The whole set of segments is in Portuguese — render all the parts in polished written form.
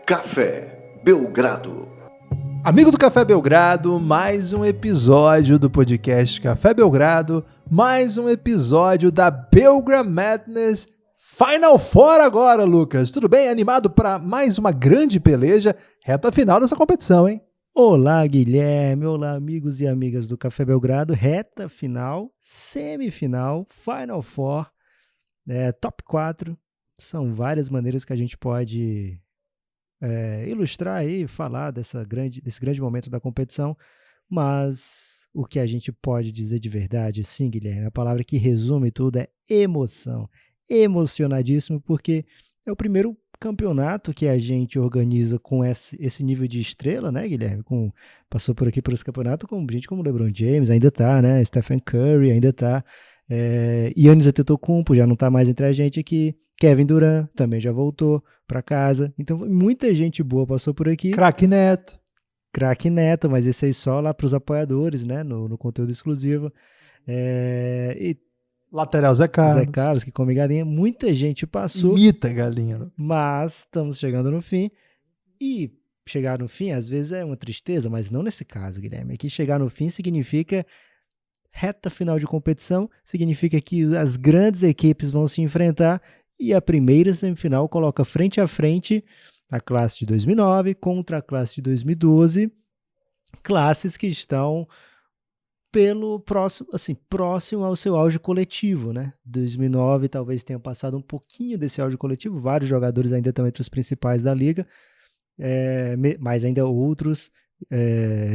Café Belgrado. Amigo do Café Belgrado, mais um episódio do podcast Café Belgrado, mais um episódio da Belgrade Madness Final Four agora, Lucas. Tudo bem? Animado para mais uma grande peleja, reta final dessa competição, hein? Olá, Guilherme. Olá, amigos e amigas do Café Belgrado. Reta final, semifinal, Final Four, top 4. São várias maneiras que a gente pode ilustrar e falar desse grande momento da competição, mas o que a gente pode dizer de verdade, sim, Guilherme, a palavra que resume tudo é emoção. Emocionadíssimo, porque é o primeiro campeonato que a gente organiza com esse nível de estrela, né, Guilherme? Passou por aqui por esse campeonato com gente como LeBron James, ainda tá, né? Stephen Curry ainda tá. Giannis Antetokounmpo já não tá mais entre a gente aqui. Kevin Durant também já voltou para casa. Então, muita gente boa passou por aqui. Craque Neto, mas esse aí só lá para os apoiadores, né? No conteúdo exclusivo. E lateral Zé Carlos. Zé Carlos, que come galinha. Muita gente passou. Imita galinha. Né? Mas estamos chegando no fim. E chegar no fim, às vezes, é uma tristeza, mas não nesse caso, Guilherme. Aqui chegar no fim significa reta final de competição, significa que as grandes equipes vão se enfrentar. E a primeira semifinal coloca frente a frente a classe de 2009 contra a classe de 2012, classes que estão próximo ao seu auge coletivo, né? 2009 talvez tenha passado um pouquinho desse auge coletivo, vários jogadores ainda estão entre os principais da liga, mas ainda outros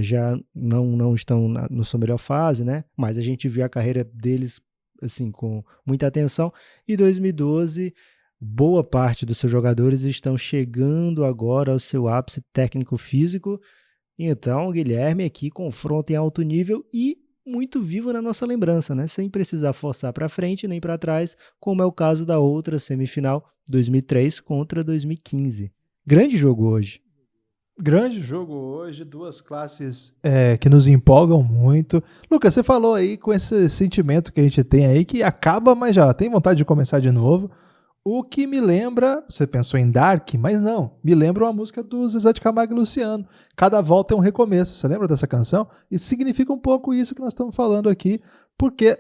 já não estão na sua melhor fase, né? Mas a gente viu a carreira deles assim, com muita atenção. E 2012, boa parte dos seus jogadores estão chegando agora ao seu ápice técnico-físico. Então, Guilherme aqui confronta em alto nível e muito vivo na nossa lembrança, né? Sem precisar forçar para frente nem para trás, como é o caso da outra semifinal, 2003 contra 2015. Grande jogo hoje. Grande jogo hoje, duas classes que nos empolgam muito. Lucas, você falou aí com esse sentimento que a gente tem aí, que acaba, mas já tem vontade de começar de novo. O que me lembra, você pensou em Dark, mas não, me lembra uma música do Zezé de Camargo e Luciano. Cada volta é um recomeço, você lembra dessa canção? E significa um pouco isso que nós estamos falando aqui, porque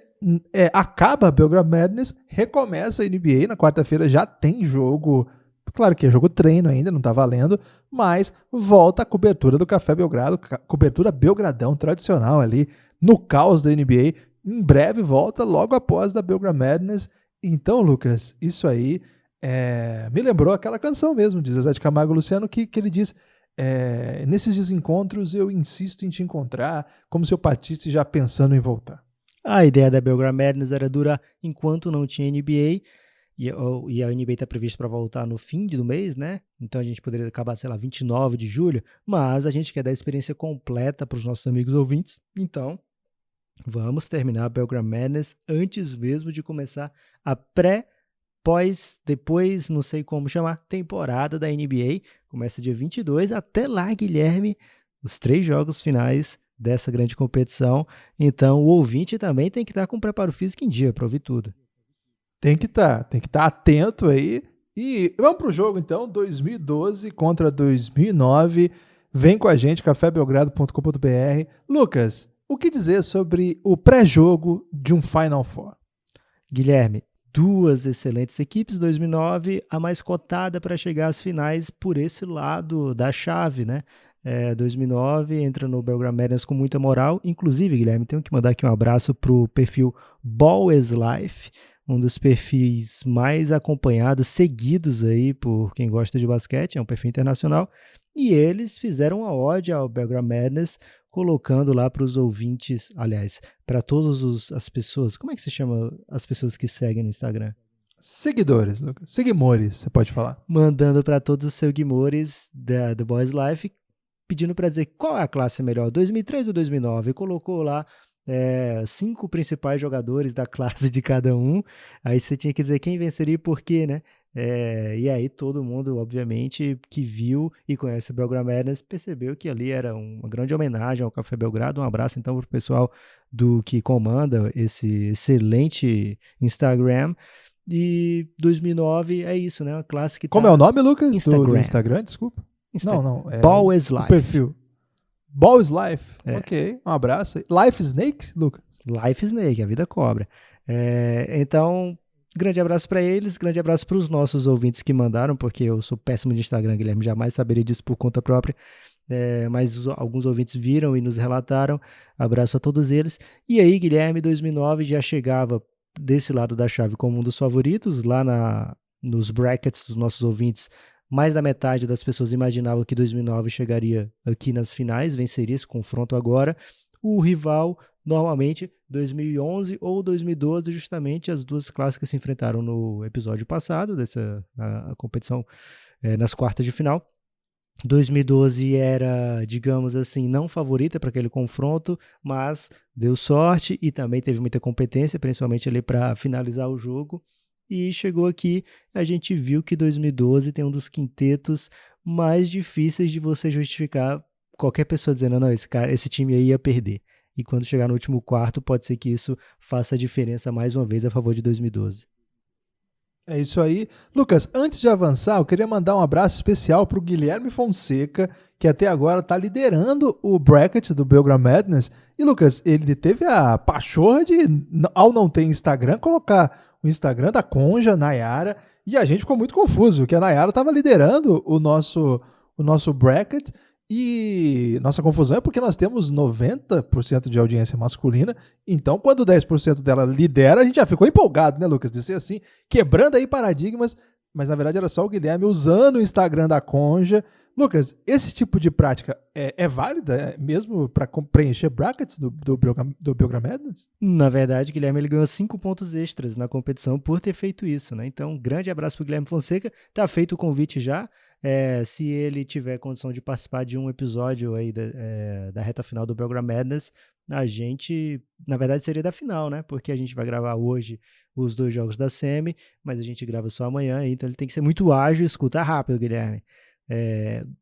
acaba a Belgrade Madness, recomeça a NBA, na quarta-feira já tem jogo. Claro que é jogo treino ainda, não tá valendo, mas volta a cobertura do Café Belgrado, cobertura Belgradão tradicional ali, no caos da NBA. Em breve volta, logo após da Belgrade Madness. Então, Lucas, isso aí me lembrou aquela canção mesmo de Zezé de Camargo e Luciano, que ele diz, nesses desencontros eu insisto em te encontrar, como se eu partisse já pensando em voltar. A ideia da Belgrade Madness era durar enquanto não tinha NBA, e a NBA está prevista para voltar no fim do mês, né? Então a gente poderia acabar, 29 de julho, mas a gente quer dar a experiência completa para os nossos amigos ouvintes. Então, vamos terminar a Belgrade Madness antes mesmo de começar a depois, não sei como chamar, temporada da NBA. Começa dia 22, até lá, Guilherme, os 3 jogos finais dessa grande competição. Então, o ouvinte também tem que estar com o preparo físico em dia para ouvir tudo. Tem que estar atento aí. E vamos pro jogo então, 2012 contra 2009. Vem com a gente, cafébelgrado.com.br. Lucas, o que dizer sobre o pré-jogo de um Final Four? Guilherme, 2 excelentes equipes, 2009, a mais cotada para chegar às finais por esse lado da chave, né? 2009 entra no Belgrade Madness com muita moral. Inclusive, Guilherme, tenho que mandar aqui um abraço pro perfil Ball is Life, um dos perfis mais acompanhados, seguidos aí por quem gosta de basquete, é um perfil internacional, e eles fizeram uma ode ao Belgrade Madness, colocando lá para os ouvintes, aliás, para todas as pessoas, como é que se chama as pessoas que seguem no Instagram? Seguidores, Lucas. Seguimores, você pode falar. Mandando para todos os seguimores da The Boys Life, pedindo para dizer qual é a classe melhor, 2003 ou 2009, e colocou lá 5 principais jogadores da classe de cada um, aí você tinha que dizer quem venceria e por quê, né? E aí todo mundo, obviamente, que viu e conhece o Belgrade Madness, percebeu que ali era uma grande homenagem ao Café Belgrado. Um abraço então para o pessoal que comanda esse excelente Instagram. E 2009 é isso, né? Uma classe que Como é o nome, Lucas? Instagram. Do Instagram, desculpa. Não. Ball is o Life. perfil. Ball is Life. É. Ok, um abraço. Life Snake, Lucas? Life Snake, a vida cobra. Então, grande abraço para eles, grande abraço para os nossos ouvintes que mandaram, porque eu sou péssimo de Instagram, Guilherme, jamais saberia disso por conta própria. Mas alguns ouvintes viram e nos relataram. Abraço a todos eles. E aí, Guilherme, 2009 já chegava desse lado da chave como um dos favoritos. Lá nos brackets dos nossos ouvintes, mais da metade das pessoas imaginavam que 2009 chegaria aqui nas finais, venceria esse confronto agora. O rival, normalmente, 2011 ou 2012, justamente as duas clássicas se enfrentaram no episódio passado, a competição nas quartas de final. 2012 era, digamos assim, não favorita para aquele confronto, mas deu sorte e também teve muita competência, principalmente ali para finalizar o jogo. E chegou aqui, a gente viu que 2012 tem um dos quintetos mais difíceis de você justificar qualquer pessoa dizendo, não, esse time aí ia perder. E quando chegar no último quarto, pode ser que isso faça a diferença mais uma vez a favor de 2012. É isso aí. Lucas, antes de avançar, eu queria mandar um abraço especial para o Guilherme Fonseca, que até agora está liderando o bracket do Belgram Madness. E, Lucas, ele teve a pachorra de, ao não ter Instagram, colocar o Instagram da Conja, Nayara, e a gente ficou muito confuso, que a Nayara estava liderando o nosso bracket. E nossa confusão é porque nós temos 90% de audiência masculina, então quando 10% dela lidera, a gente já ficou empolgado, né, Lucas? De ser assim, quebrando aí paradigmas, mas na verdade era só o Guilherme usando o Instagram da Conja. Lucas, esse tipo de prática é válida mesmo para preencher brackets do Belgram Madness? Na verdade, Guilherme ele ganhou 5 pontos extras na competição por ter feito isso, né? Então, grande abraço para o Guilherme Fonseca. Tá feito o convite já. Se ele tiver condição de participar de um episódio aí da reta final do Belgram Madness, a gente, na verdade, seria da final, né? Porque a gente vai gravar hoje os 2 jogos da semi, mas a gente grava só amanhã, então ele tem que ser muito ágil e escuta rápido, Guilherme.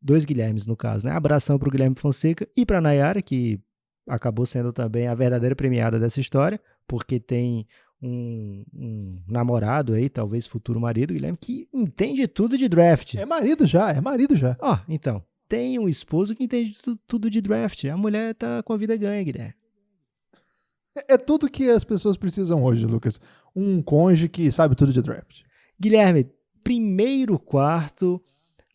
2 Guilhermes, no caso, né? Abração para o Guilherme Fonseca e para a Nayara, que acabou sendo também a verdadeira premiada dessa história, porque tem um namorado aí, talvez futuro marido, Guilherme, que entende tudo de draft. É marido já. Então, tem um esposo que entende tudo de draft. A mulher tá com a vida ganha, Guilherme. É tudo que as pessoas precisam hoje, Lucas. Um cônjuge que sabe tudo de draft. Guilherme, primeiro quarto.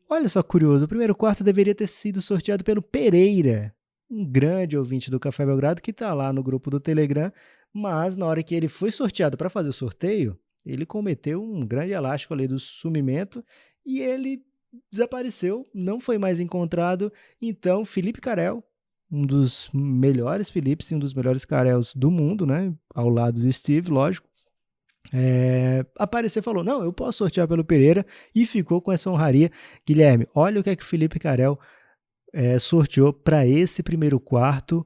Olha só curioso, o primeiro quarto deveria ter sido sorteado pelo Pereira, um grande ouvinte do Café Belgrado que está lá no grupo do Telegram, mas na hora que ele foi sorteado para fazer o sorteio, ele cometeu um grande elástico ali do sumimento e ele desapareceu, não foi mais encontrado. Então, Felipe Carel, um dos melhores Filipes e um dos melhores Carels do mundo, né? Ao lado do Steve, lógico. Apareceu e falou, não, eu posso sortear pelo Pereira, e ficou com essa honraria. Guilherme, olha o que é que o Felipe Carel sorteou para esse primeiro quarto,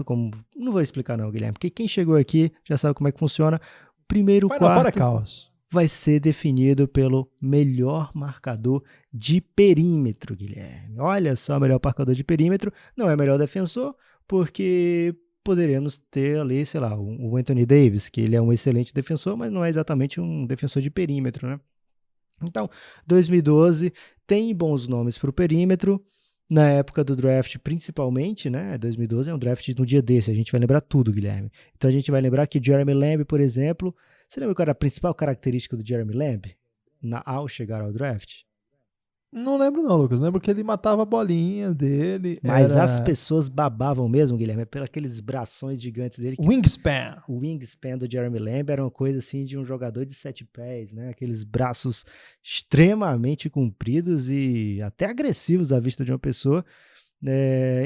como, não vou explicar não, Guilherme, porque quem chegou aqui já sabe como é que funciona. Primeiro quarto vai ser definido pelo melhor marcador de perímetro, Guilherme. Olha só, o melhor marcador de perímetro, não é melhor defensor, porque poderíamos ter ali, sei lá, o Anthony Davis, que ele é um excelente defensor, mas não é exatamente um defensor de perímetro, né? Então, 2012 tem bons nomes para o perímetro, na época do draft principalmente, né? 2012 é um draft no dia desse, a gente vai lembrar tudo, Guilherme. Então a gente vai lembrar que Jeremy Lamb, por exemplo, você lembra qual era a principal característica do Jeremy Lamb ao chegar ao draft? Não lembro não, Lucas. Lembro que ele matava a bolinha dele. Mas as pessoas babavam mesmo, Guilherme, pelos aqueles braços gigantes dele. Wingspan. O wingspan do Jeremy Lamb era uma coisa assim de um jogador de 7 pés, né? Aqueles braços extremamente compridos e até agressivos à vista de uma pessoa.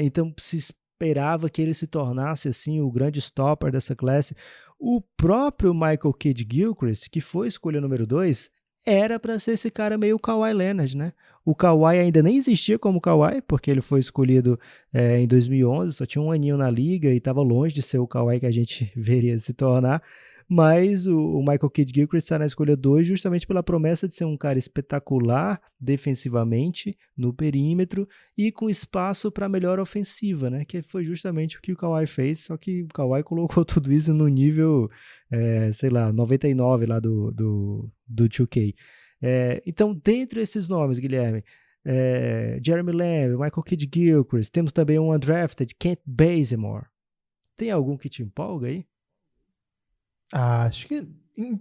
Então se esperava que ele se tornasse assim o grande stopper dessa classe. O próprio Michael Kidd-Gilchrist, que foi escolha número 2, era para ser esse cara meio Kawhi Leonard, né? O Kawhi ainda nem existia como Kawhi, porque ele foi escolhido em 2011, só tinha um aninho na liga e estava longe de ser o Kawhi que a gente veria se tornar. Mas o Michael Kidd-Gilchrist está na escolha 2 justamente pela promessa de ser um cara espetacular defensivamente no perímetro e com espaço para melhor ofensiva, né? Que foi justamente o que o Kawhi fez, só que o Kawhi colocou tudo isso no nível, 99 lá do 2K. Então, dentre esses nomes, Guilherme, Jeremy Lamb, Michael Kidd-Gilchrist. Temos também um undrafted, Kent Bazemore. Tem algum que te empolga aí? Acho que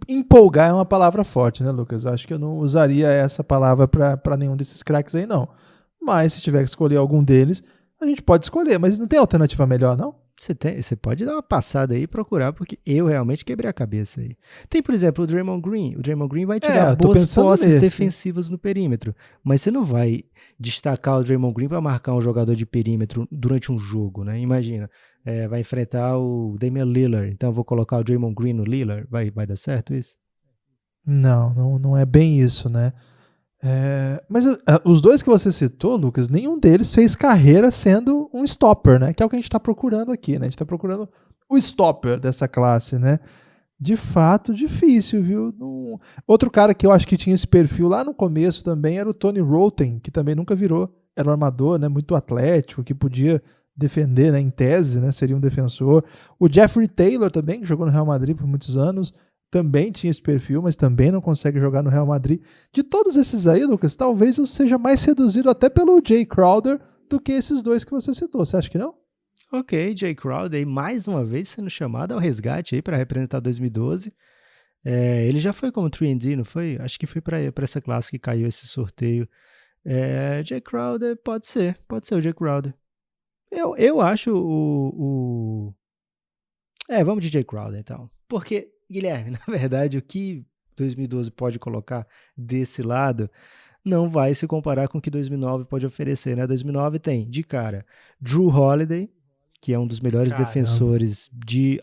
empolgar é uma palavra forte, né, Lucas? Acho que eu não usaria essa palavra para nenhum desses craques aí, não. Mas se tiver que escolher algum deles, a gente pode escolher. Mas não tem alternativa melhor, não? Você pode dar uma passada aí e procurar, porque eu realmente quebrei a cabeça aí. Tem, por exemplo, o Draymond Green. O Draymond Green vai te dar boas posses defensivas no perímetro, mas você não vai destacar o Draymond Green para marcar um jogador de perímetro durante um jogo, né? Imagina, vai enfrentar o Damian Lillard, então eu vou colocar o Draymond Green no Lillard. Vai dar certo isso? Não é bem isso, né? Mas os dois que você citou, Lucas, nenhum deles fez carreira sendo um stopper, né? Que é o que a gente está procurando aqui, né? A gente está procurando o stopper dessa classe, né? De fato, difícil, viu? Outro cara que eu acho que tinha esse perfil lá no começo também era o Tony Wroten, que também nunca virou, era um armador, né? Muito atlético, que podia defender, né? Em tese, né? Seria um defensor. O Jeffrey Taylor também, que jogou no Real Madrid por muitos anos, também tinha esse perfil, mas também não consegue jogar no Real Madrid. De todos esses aí, Lucas, talvez eu seja mais seduzido até pelo Jay Crowder do que esses dois que você citou. Você acha que não? Ok, Jay Crowder aí mais uma vez sendo chamado ao resgate aí para representar 2012. Ele já foi como 3&D, não foi? Acho que foi para essa classe que caiu esse sorteio. Jay Crowder pode ser o Jay Crowder. Eu acho vamos de Jay Crowder então. Porque, Guilherme, na verdade, o que 2012 pode colocar desse lado não vai se comparar com o que 2009 pode oferecer, né? 2009 tem, de cara, Drew Holiday, que é um dos melhores defensores de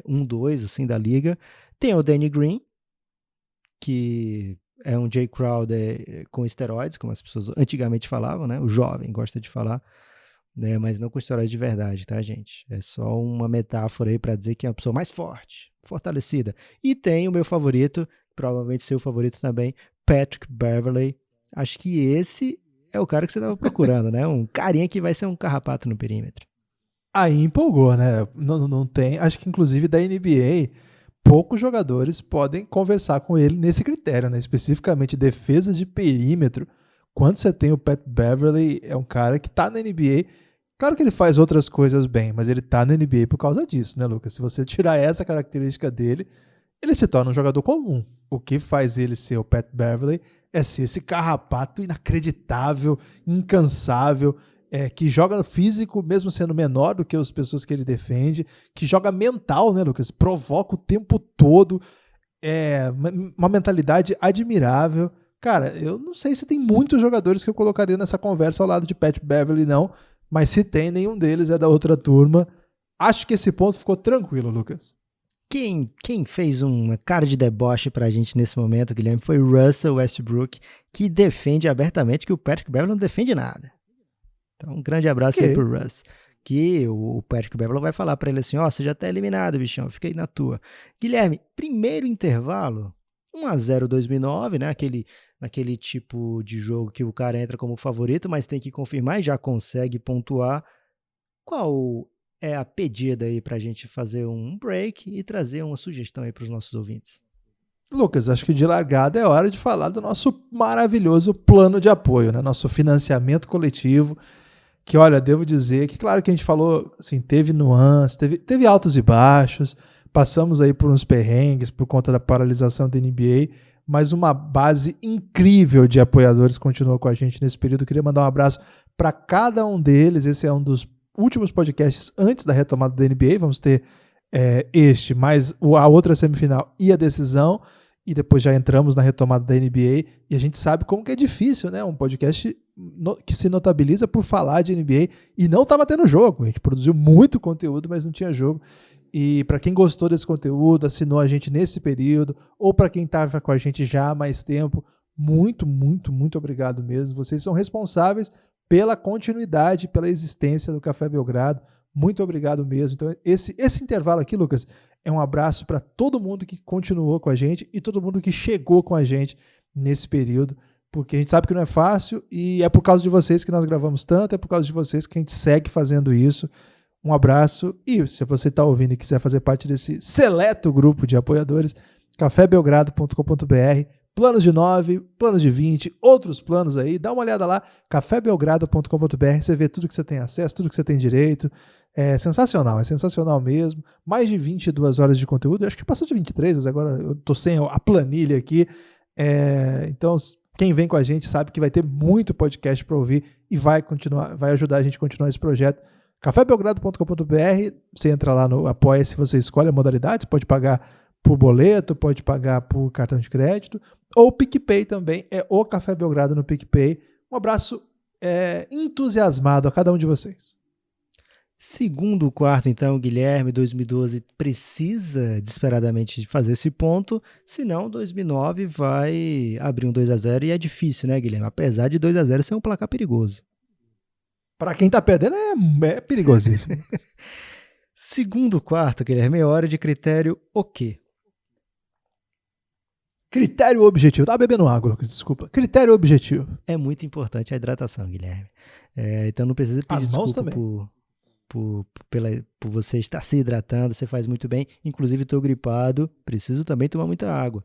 1-2, assim, da liga. Tem o Danny Green, que é um Jay Crowder com esteroides, como as pessoas antigamente falavam, né? O jovem gosta de falar, né? Mas não com esteroides de verdade, tá, gente? É só uma metáfora aí para dizer que é uma pessoa mais forte, fortalecida. E tem o meu favorito, provavelmente seu favorito também, Patrick Beverley. Acho que esse é o cara que você estava procurando, né? Um carinha que vai ser um carrapato no perímetro. Aí empolgou, né? Não tem. Acho que inclusive da NBA, poucos jogadores podem conversar com ele nesse critério, né? Especificamente defesa de perímetro. Quando você tem o Pat Beverley, é um cara que tá na NBA. Claro que ele faz outras coisas bem, mas ele tá na NBA por causa disso, né, Lucas? Se você tirar essa característica dele, ele se torna um jogador comum. O que faz ele ser o Pat Beverley é ser esse carrapato inacreditável, incansável, que joga no físico, mesmo sendo menor do que as pessoas que ele defende, que joga mental, né, Lucas? Provoca o tempo todo, uma mentalidade admirável. Cara, eu não sei se tem muitos jogadores que eu colocaria nessa conversa ao lado de Pat Beverley, não, mas se tem, nenhum deles é da outra turma. Acho que esse ponto ficou tranquilo, Lucas. Quem fez uma cara de deboche pra gente nesse momento, Guilherme, foi o Russell Westbrook, que defende abertamente que o Patrick Beverley não defende nada. Então, um grande abraço aí pro Russ. Que o Patrick Beverley vai falar pra ele assim, você já tá eliminado, bichão, fica aí na tua. Guilherme, primeiro intervalo, 1-0 2009, né? Naquele tipo de jogo que o cara entra como favorito, mas tem que confirmar e já consegue pontuar. Qual é a pedida aí pra gente fazer um break e trazer uma sugestão aí pros nossos ouvintes? Lucas, acho que de largada é hora de falar do nosso maravilhoso plano de apoio, né? Nosso financiamento coletivo, que, olha, devo dizer que, claro que a gente falou, assim, teve nuances, teve altos e baixos, passamos aí por uns perrengues por conta da paralisação da NBA, mas uma base incrível de apoiadores continuou com a gente nesse período. Eu queria mandar um abraço para cada um deles. Esse é um dos últimos podcasts antes da retomada da NBA. Vamos ter mais a outra semifinal e a decisão, e depois já entramos na retomada da NBA, e a gente sabe como que é difícil, né? Um podcast que se notabiliza por falar de NBA e não estava tendo jogo. A gente produziu muito conteúdo, mas não tinha jogo. E para quem gostou desse conteúdo, assinou a gente nesse período, ou para quem estava com a gente já há mais tempo, muito, muito, muito obrigado mesmo. Vocês são responsáveis pela continuidade, pela existência do Café Belgrado. Muito obrigado mesmo. Então, esse intervalo aqui, Lucas, é um abraço para todo mundo que continuou com a gente e todo mundo que chegou com a gente nesse período, porque a gente sabe que não é fácil e é por causa de vocês que nós gravamos tanto, é por causa de vocês que a gente segue fazendo isso. Um abraço, e se você está ouvindo e quiser fazer parte desse seleto grupo de apoiadores, cafébelgrado.com.br, planos de 9, planos de 20, outros planos aí. Dá uma olhada lá, cafébelgrado.com.br, você vê tudo que você tem acesso, tudo que você tem direito. É sensacional mesmo. Mais de 22 horas de conteúdo, eu acho que passou de 23, mas agora eu tô sem a planilha aqui. Então, quem vem com a gente sabe que vai ter muito podcast para ouvir e vai ajudar a gente a continuar esse projeto. cafébelgrado.com.br, você entra lá no Apoia-se, você escolhe a modalidade, você pode pagar por boleto, pode pagar por cartão de crédito, ou o PicPay também, é o Café Belgrado no PicPay. Um abraço entusiasmado a cada um de vocês. Segundo quarto, então, Guilherme, 2012 precisa desesperadamente de fazer esse ponto, senão 2009 vai abrir um 2-0 e é difícil, né, Guilherme? Apesar de 2-0 ser um placar perigoso. Para quem tá perdendo é perigosíssimo. Segundo quarto, Guilherme, é hora de critério o quê? Critério objetivo. Tá bebendo água, Lucas, desculpa. Critério objetivo. É muito importante a hidratação, Guilherme. Então não precisa pedir As mãos desculpa também. por você estar se hidratando, você faz muito bem. Inclusive, estou gripado, preciso também tomar muita água.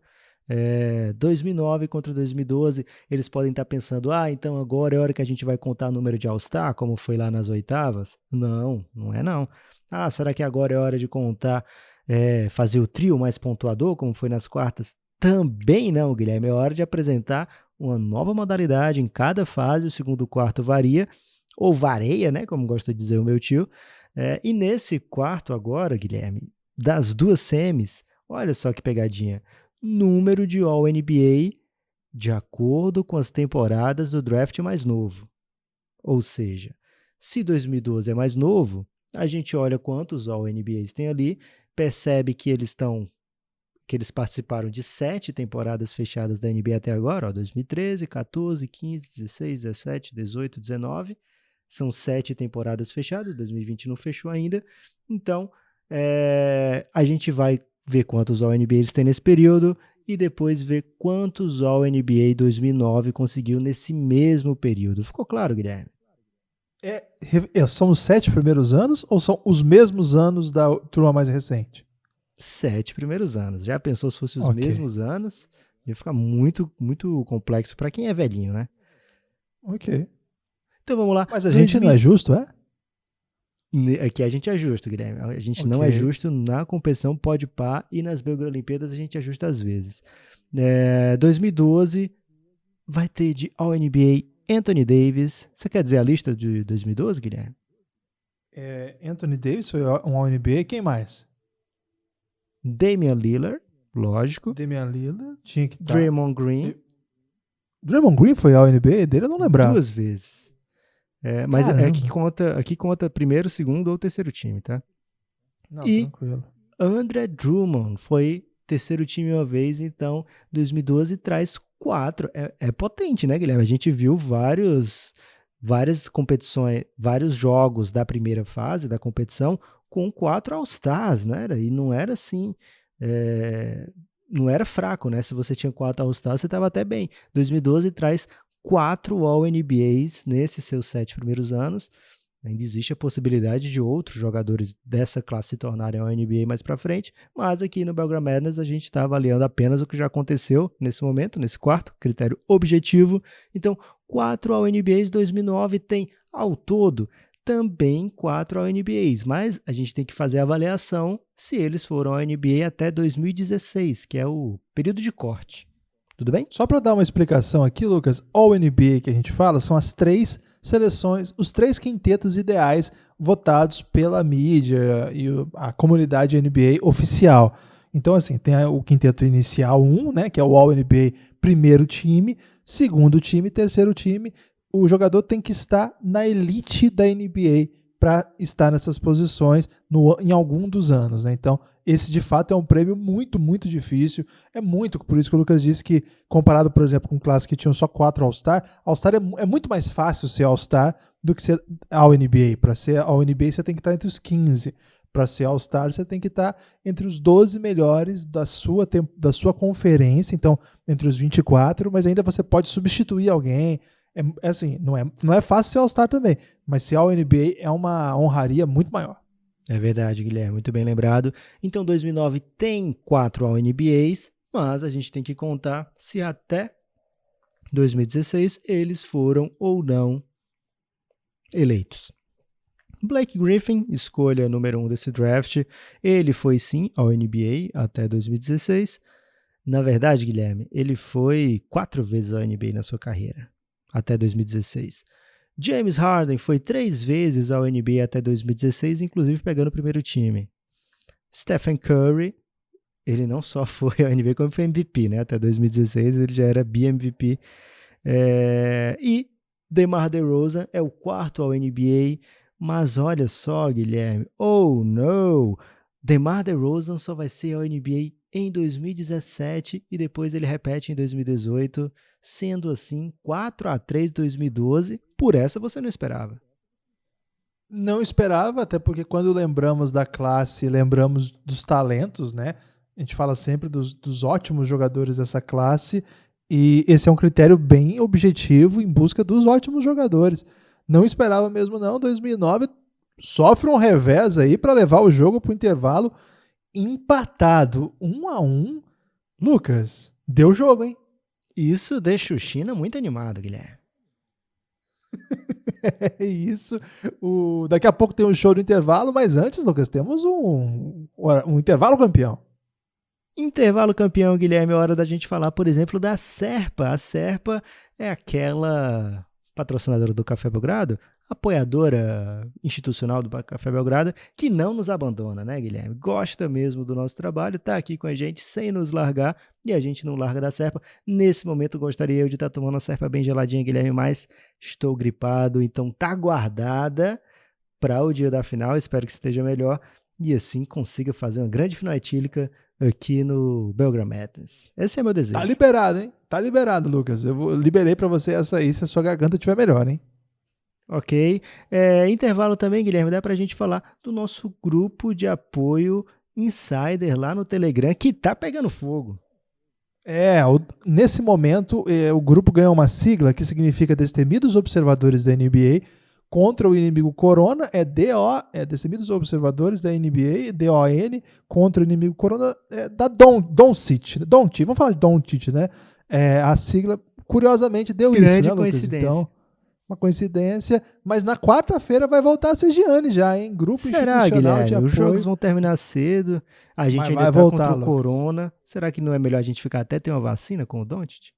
2009 contra 2012, eles podem estar pensando, então agora é hora que a gente vai contar o número de All-Star, como foi lá nas oitavas? Não, não é não. Será que agora é hora de contar, fazer o trio mais pontuador, como foi nas quartas? Também não, Guilherme. É hora de apresentar uma nova modalidade em cada fase. O segundo quarto varia, ou vareia, né? Como gosta de dizer o meu tio. E nesse quarto agora, Guilherme, das duas semis, olha só que pegadinha. Número de All-NBA de acordo com as temporadas do draft mais novo. Ou seja, se 2012 é mais novo, a gente olha quantos All-NBAs tem ali, percebe que eles participaram de 7 temporadas fechadas da NBA até agora, 2013, 14, 15, 16, 17, 18, 19. São 7 temporadas fechadas, 2020 não fechou ainda. Então, a gente vai ver quantos All-NBA eles têm nesse período e depois ver quantos All-NBA 2009 conseguiu nesse mesmo período. Ficou claro, Guilherme? São os 7 primeiros anos ou são os mesmos anos da turma mais recente? 7 primeiros anos. Já pensou se fossem os mesmos anos? Ia ficar muito, muito complexo para quem é velhinho, né? Ok. Então vamos lá. Mas a gente não é justo, é? Aqui a gente é justo, Guilherme. A gente não é justo na competição Podpah e nas Olimpíadas a gente é justo às vezes. 2012 vai ter de All-NBA Anthony Davis. Você quer dizer a lista de 2012, Guilherme? Anthony Davis foi um All-NBA. Quem mais? Damian Lillard, lógico. Damian Lillard, tinha que estar. Draymond Green. Draymond Green foi ao NBA dele? Eu não lembrava. 2 vezes. Mas aqui conta primeiro, segundo ou terceiro time, tá? Não, tranquilo. Andre Drummond foi terceiro time uma vez, então 2012 traz 4. É potente, né, Guilherme? A gente viu várias competições, vários jogos da primeira fase da competição com 4 All-Stars, não era? E não era assim, não era fraco, né? Se você tinha 4 All-Stars, você estava até bem. 2012 traz 4 All-NBAs nesses seus 7 primeiros anos. Ainda existe a possibilidade de outros jogadores dessa classe se tornarem All-NBA mais para frente, mas aqui no Belgrado Madness a gente está avaliando apenas o que já aconteceu nesse momento, nesse quarto, critério objetivo. Então, 4 All-NBAs 2009 tem, ao todo, também 4 All-NBAs, mas a gente tem que fazer a avaliação se eles foram All-NBA até 2016, que é o período de corte. Tudo bem? Só para dar uma explicação aqui, Lucas, All-NBA que a gente fala são as 3 seleções, os 3 quintetos ideais votados pela mídia e a comunidade NBA oficial. Então, assim, tem o quinteto inicial 1, né, que é o All-NBA primeiro time, segundo time, terceiro time. O jogador tem que estar na elite da NBA para estar nessas posições em algum dos anos, né? Então, esse de fato é um prêmio muito, muito difícil. Por isso que o Lucas disse que, comparado, por exemplo, com classes que tinham só 4 All-Star, All-Star é muito mais fácil ser All-Star do que ser All-NBA. Para ser All-NBA, você tem que estar entre os 15. Para ser All-Star, você tem que estar entre os 12 melhores da sua conferência, então, entre os 24, mas ainda você pode substituir alguém. Assim, não é fácil ser All-Star também, mas ser All-NBA é uma honraria muito maior. É verdade, Guilherme, muito bem lembrado. Então, 2009 tem 4 All-NBAs, mas a gente tem que contar se até 2016 eles foram ou não eleitos. Blake Griffin, escolha número 1 desse draft, ele foi sim ao NBA até 2016. Na verdade, Guilherme, ele foi 4 vezes ao NBA na sua carreira, até 2016. James Harden foi 3 vezes ao NBA até 2016, inclusive pegando o primeiro time. Stephen Curry, ele não só foi ao NBA como foi MVP, né? Até 2016 ele já era BMVP. E DeMar DeRozan é o 4º ao NBA, mas olha só, Guilherme, oh no! DeMar DeRozan só vai ser ao NBA em 2017 e depois ele repete em 2018, sendo assim 4-3 de 2012. Por essa você não esperava. Não esperava, até porque quando lembramos da classe, lembramos dos talentos, né? A gente fala sempre dos ótimos jogadores dessa classe e esse é um critério bem objetivo em busca dos ótimos jogadores. Não esperava mesmo não, 2009 sofre um revés aí para levar o jogo para o intervalo empatado, 1-1. Lucas, deu jogo, hein? Isso deixa o China muito animado, Guilherme. É isso. Daqui a pouco tem um show do intervalo, mas antes, Lucas, temos um intervalo campeão. Intervalo campeão, Guilherme, é hora da gente falar, por exemplo, da Serpa. A Serpa é aquela patrocinadora do Café Belgrado, apoiadora institucional do Café Belgrado, que não nos abandona, né, Guilherme? Gosta mesmo do nosso trabalho, está aqui com a gente sem nos largar, e a gente não larga da Serpa. Nesse momento, gostaria eu de estar tomando a Serpa bem geladinha, Guilherme, mas estou gripado, então tá guardada para o dia da final, espero que esteja melhor, e assim consiga fazer uma grande final etílica aqui no Belgram Athens. Esse é meu desejo. Tá liberado, hein? Tá liberado, Lucas. Eu liberei pra você essa aí, se a sua garganta estiver melhor, hein? Ok. Intervalo também, Guilherme, dá pra gente falar do nosso grupo de apoio Insider lá no Telegram, que tá pegando fogo. Nesse momento, o grupo ganhou uma sigla que significa Destemidos Observadores da NBA contra o inimigo Corona, Destemidos Observadores da NBA, DON, contra o inimigo Corona, da Doncic, vamos falar de Doncic, né? A sigla, curiosamente, deu Grande isso, né, Lucas? coincidência. Então, uma coincidência, mas na quarta-feira vai voltar a ser Gianni já, hein? Grupo Será, institucional Guilherme? de apoio. Os jogos vão terminar cedo, a gente Mas ainda vai tá voltar, contra o Lucas. Corona. Será que não é melhor a gente ficar até ter uma vacina com o Doncic?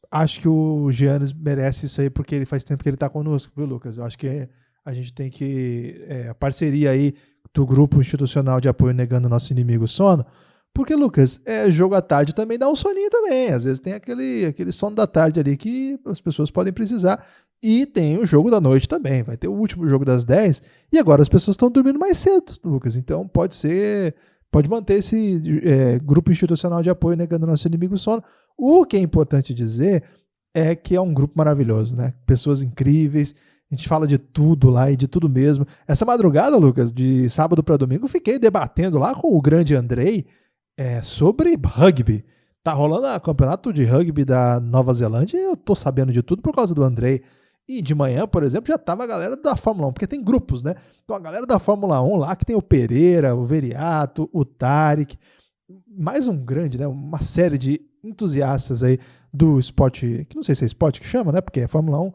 Acho que o Giannis merece isso aí, porque ele faz tempo que ele tá conosco, viu, Lucas? Eu acho que a gente tem que... a parceria aí do grupo institucional de apoio negando o nosso inimigo sono, porque, Lucas, jogo à tarde também dá um soninho também. Às vezes tem aquele sono da tarde ali que as pessoas podem precisar. E tem o jogo da noite também. Vai ter o último jogo das 10. E agora as pessoas estão dormindo mais cedo, Lucas. Então pode manter esse grupo institucional de apoio negando o nosso inimigo sono. O que é importante dizer é que é um grupo maravilhoso, né? Pessoas incríveis. A gente fala de tudo lá e de tudo mesmo. Essa madrugada, Lucas, de sábado para domingo, fiquei debatendo lá com o grande Andrei sobre rugby. Tá rolando o campeonato de rugby da Nova Zelândia e eu tô sabendo de tudo por causa do Andrei. E de manhã, por exemplo, já tava a galera da Fórmula 1, porque tem grupos, né? Então a galera da Fórmula 1 lá, que tem o Pereira, o Veriato, o Tarek, mais um grande, né? Uma série de entusiastas aí do esporte, que não sei se é esporte que chama, né? Porque é Fórmula 1.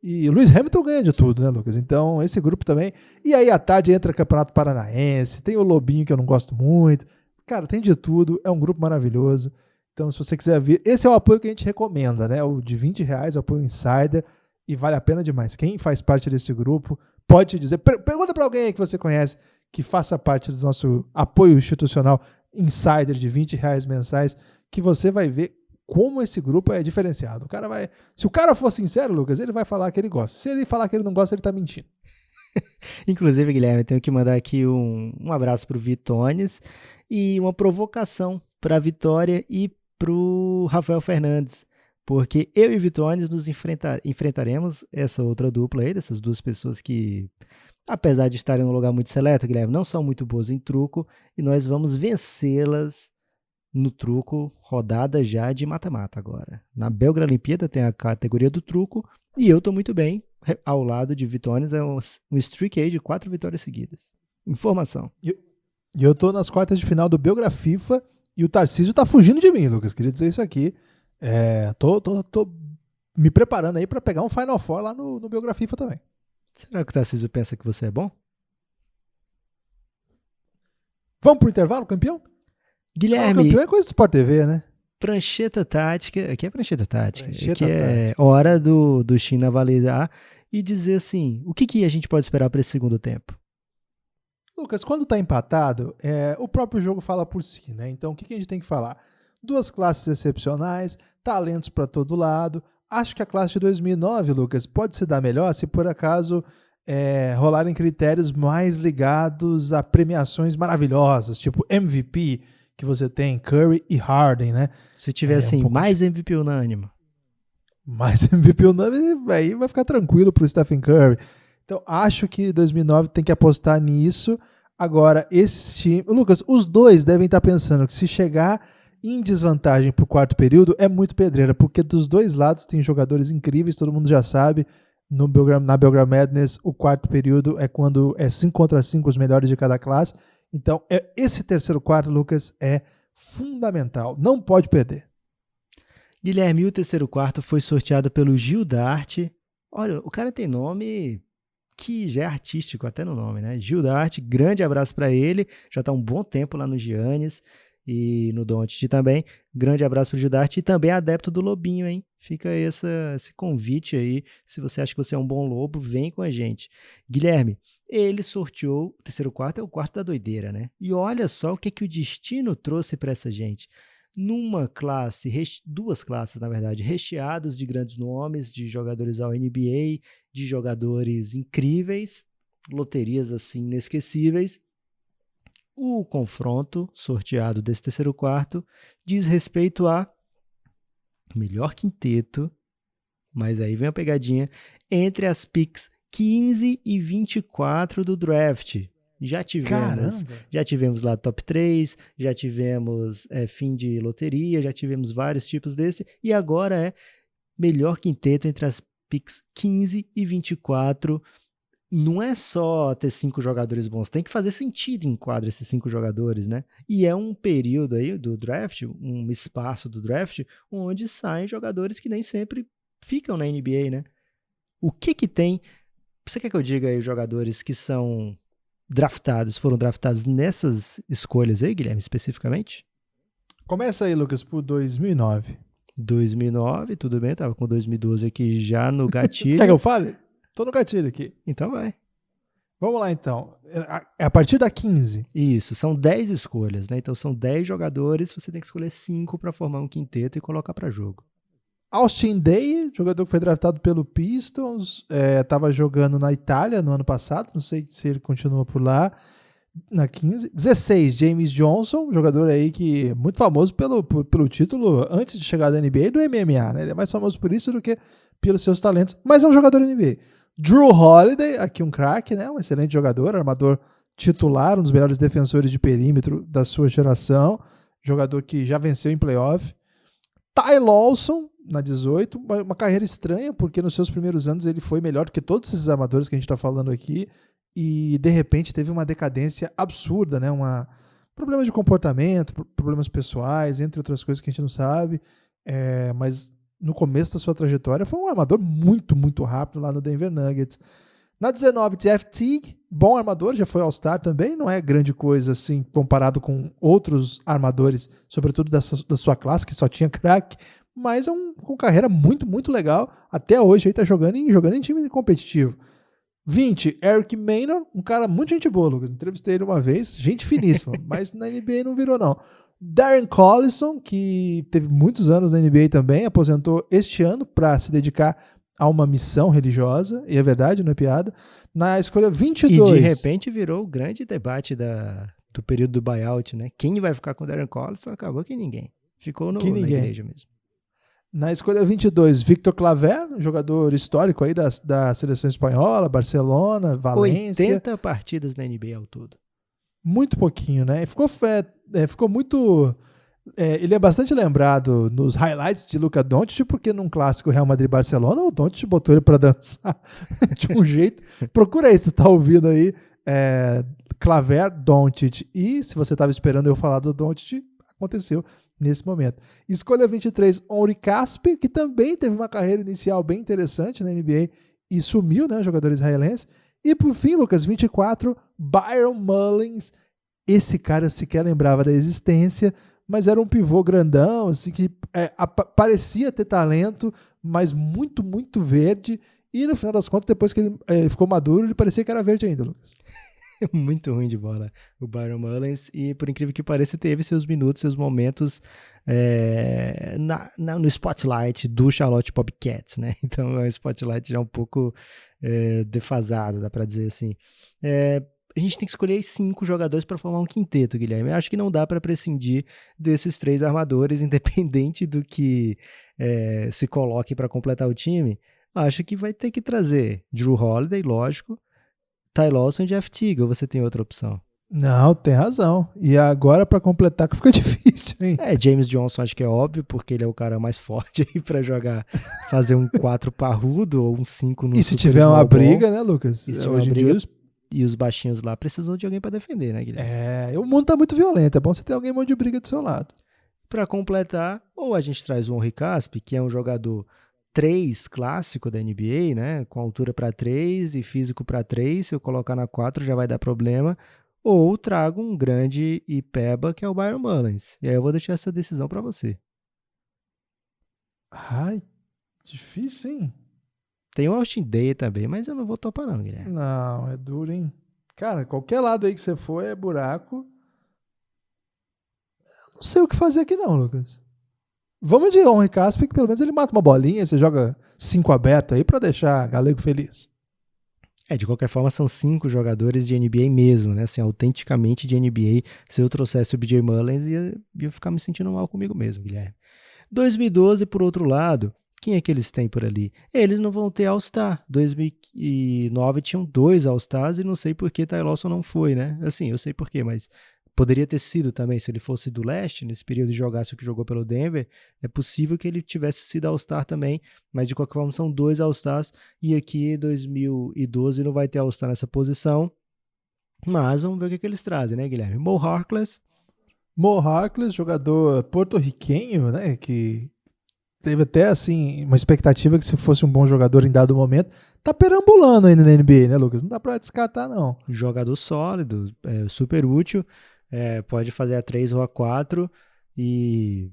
E o Lewis Hamilton ganha de tudo, né, Lucas? Então, esse grupo também. E aí, à tarde, entra o Campeonato Paranaense, tem o Lobinho, que eu não gosto muito. Cara, tem de tudo, é um grupo maravilhoso. Então, se você quiser ver, esse é o apoio que a gente recomenda, né? O de R$20, apoio Insider, e vale a pena demais. Quem faz parte desse grupo pode te dizer, pergunta para alguém aí que você conhece que faça parte do nosso apoio institucional Insider de R$20 mensais, que você vai ver como esse grupo é diferenciado. Se o cara for sincero, Lucas, ele vai falar que ele gosta. Se ele falar que ele não gosta, ele tá mentindo. Inclusive, Guilherme, eu tenho que mandar aqui um abraço pro Vitones e uma provocação para a Vitória e pro Rafael Fernandes, porque eu e Vitones nos enfrentaremos essa outra dupla aí, dessas duas pessoas que, apesar de estarem num lugar muito seleto, Guilherme, não são muito boas em truco, e nós vamos vencê-las no truco, rodada já de mata-mata agora. Na Belgra Olimpíada tem a categoria do truco, e eu tô muito bem, ao lado de Vitones, é um streak aí de 4 vitórias seguidas. Informação. E eu tô nas quartas de final do Belgra FIFA, E o Tarcísio tá fugindo de mim, Lucas. Queria dizer isso aqui. Tô me preparando aí pra pegar um Final Four lá no Biografifa também. Será que o Tarcísio pensa que você é bom? Vamos pro intervalo, campeão? Guilherme, campeão é coisa do Sport TV, né? prancheta tática. Aqui é prancheta tática. Prancheta Aqui é hora do China avaliar e dizer assim, o que a gente pode esperar para esse segundo tempo? Lucas, quando tá empatado, o próprio jogo fala por si, né? Então, o que a gente tem que falar? Duas classes excepcionais, talentos para todo lado. Acho que a classe de 2009, Lucas, pode se dar melhor se por acaso rolarem critérios mais ligados a premiações maravilhosas, tipo MVP, que você tem Curry e Harden, né? Se tiver assim, mais MVP unânime. Mais MVP unânime, aí vai ficar tranquilo pro Stephen Curry. Então, acho que 2009 tem que apostar nisso. Agora, esse time... Lucas, os dois devem estar pensando que se chegar em desvantagem pro quarto período, é muito pedreira, porque dos dois lados tem jogadores incríveis, todo mundo já sabe. Na Belgram Madness, o quarto período é quando é 5 contra 5 os melhores de cada classe. Então, esse terceiro quarto, Lucas, é fundamental. Não pode perder. Guilherme, o terceiro quarto foi sorteado pelo Gil Dart. Olha, o cara tem nome que já é artístico até no nome, né? Gil Dart, grande abraço para ele. Já está um bom tempo lá no Giannis e no Doncic também. Grande abraço para o Gil Dart e também adepto do Lobinho, hein? Fica esse convite aí. Se você acha que você é um bom lobo, vem com a gente. Guilherme, ele sorteou, o terceiro quarto é o quarto da doideira, né? E olha só o que o destino trouxe para essa gente. Numa classe, duas classes, na verdade, recheados de grandes nomes, de jogadores ao NBA, de jogadores incríveis, loterias assim inesquecíveis. O confronto sorteado desse terceiro quarto diz respeito a melhor quinteto, mas aí vem a pegadinha, entre as picks 15 e 24 do draft. Já tivemos lá top 3, já tivemos fim de loteria, já tivemos vários tipos desse, e agora é melhor quinteto entre as picks 15 e 24. Não é só ter 5 jogadores bons, tem que fazer sentido em quadro esses 5 jogadores, né? E é um período aí do draft, um espaço do draft, onde saem jogadores que nem sempre ficam na NBA, né? O que tem... Você quer que eu diga aí os jogadores que são foram draftados nessas escolhas aí, Guilherme, especificamente? Começa aí, Lucas, por 2009. 2009, tudo bem, tava com 2012 aqui já no gatilho. Você quer que eu fale? Tô no gatilho aqui. Então vai. Vamos lá, então. É a partir da 15. Isso, são 10 escolhas, né? Então são 10 jogadores, você tem que escolher 5 para formar um quinteto e colocar para jogo. Austin Daye, jogador que foi draftado pelo Pistons, estava jogando na Itália no ano passado, não sei se ele continua por lá, na 15. 16, James Johnson, jogador aí que é muito famoso pelo título antes de chegar da NBA e do MMA, né? Ele é mais famoso por isso do que pelos seus talentos, mas é um jogador da NBA. Drew Holiday, aqui um craque, né? Um excelente jogador, armador titular, um dos melhores defensores de perímetro da sua geração, jogador que já venceu em playoff. Ty Lawson, na 18, uma carreira estranha, porque nos seus primeiros anos ele foi melhor do que todos esses armadores que a gente está falando aqui, e de repente teve uma decadência absurda, né? Problemas de comportamento, problemas pessoais, entre outras coisas que a gente não sabe, mas no começo da sua trajetória foi um armador muito, muito rápido lá no Denver Nuggets. Na 19, Jeff Teague, bom armador, já foi All-Star também, não é grande coisa assim comparado com outros armadores, sobretudo da sua classe, que só tinha craque, mas é com carreira muito, muito legal. Até hoje aí tá jogando em time competitivo. 20, Eric Maynor, um cara muito gente boa, Lucas. Entrevistei ele uma vez, gente finíssima, mas na NBA não virou, não. Darren Collison, que teve muitos anos na NBA também, aposentou este ano para se dedicar a uma missão religiosa, e é verdade, não é piada. Na escolha 22... E de repente virou o grande debate do período do buyout, né? Quem vai ficar com o Darren Collison? Acabou que ninguém. Ficou na igreja mesmo. Na escolha 22, Victor Claver, jogador histórico aí da seleção espanhola, Barcelona, Valência. 80 partidas na NBA ao todo. Muito pouquinho, né? Ficou muito... ele é bastante lembrado nos highlights de Luka Doncic, porque num clássico Real Madrid-Barcelona, o Doncic botou ele para dançar de um jeito. Procura aí, se você tá ouvindo aí, Claver, Doncic. E se você estava esperando eu falar do Doncic, aconteceu nesse momento. Escolha 23, Henri Caspi, que também teve uma carreira inicial bem interessante na NBA e sumiu, né, jogador israelense. E por fim, Lucas, 24, Byron Mullins. Esse cara eu sequer lembrava da existência, mas era um pivô grandão, assim, que parecia ter talento, mas muito, muito verde. E no final das contas, depois que ele ficou maduro, ele parecia que era verde ainda, Lucas. Muito ruim de bola, o Byron Mullins, e por incrível que pareça, teve seus minutos, seus momentos no spotlight do Charlotte Bobcats, né? Então é um spotlight já um pouco defasado, dá pra dizer assim. A gente tem que escolher 5 jogadores para formar um quinteto, Guilherme. Eu acho que não dá para prescindir desses 3 armadores, independente do que se coloque para completar o time. Acho que vai ter que trazer Drew Holiday, lógico, Ty Lawson e Jeff Teague, ou você tem outra opção? Não, tem razão. E agora, para completar, que fica difícil, hein? James Johnson acho que é óbvio, porque ele é o cara mais forte aí pra jogar, fazer um 4 parrudo ou um 5 no E se tiver uma briga, né, Lucas? Hoje em dia, e os baixinhos lá precisam de alguém pra defender, né, Guilherme? O mundo tá muito violento, é bom você ter alguém muito de briga do seu lado. Pra completar, ou a gente traz o Henri Caspi, que é um jogador 3 clássico da NBA, né, com altura para 3 e físico para 3, se eu colocar na 4 já vai dar problema, ou trago um grande e peba, que é o Byron Mullins. E aí eu vou deixar essa decisão para você. Ai, difícil, hein? Tem o Austin Daye também, mas eu não vou topar não, Guilherme. Não, é duro, hein? Cara, qualquer lado aí que você for é buraco. Eu não sei o que fazer aqui não, Lucas. Vamos de Henri Caspi, que pelo menos ele mata uma bolinha, você joga 5 aberto aí pra deixar Galego feliz. De qualquer forma, são 5 jogadores de NBA mesmo, né? Assim, autenticamente de NBA. Se eu trouxesse o BJ Mullins, ia ficar me sentindo mal comigo mesmo, Guilherme. 2012, por outro lado, quem é que eles têm por ali? Eles não vão ter All-Star. 2009 tinham 2 All-Stars e não sei por que Ty Lawson não foi, né? Assim, eu sei por quê, mas poderia ter sido também, se ele fosse do leste, nesse período de jogasse o que jogou pelo Denver, é possível que ele tivesse sido All-Star também, mas de qualquer forma são 2 All-Stars, e aqui em 2012 não vai ter All-Star nessa posição, mas vamos ver o que eles trazem, né, Guilherme? Mo Harkless, jogador porto-riquenho, né, que teve até, assim, uma expectativa que se fosse um bom jogador em dado momento, tá perambulando ainda na NBA, né, Lucas? Não dá pra descartar, não. Jogador sólido, super útil, pode fazer a 3 ou a 4 e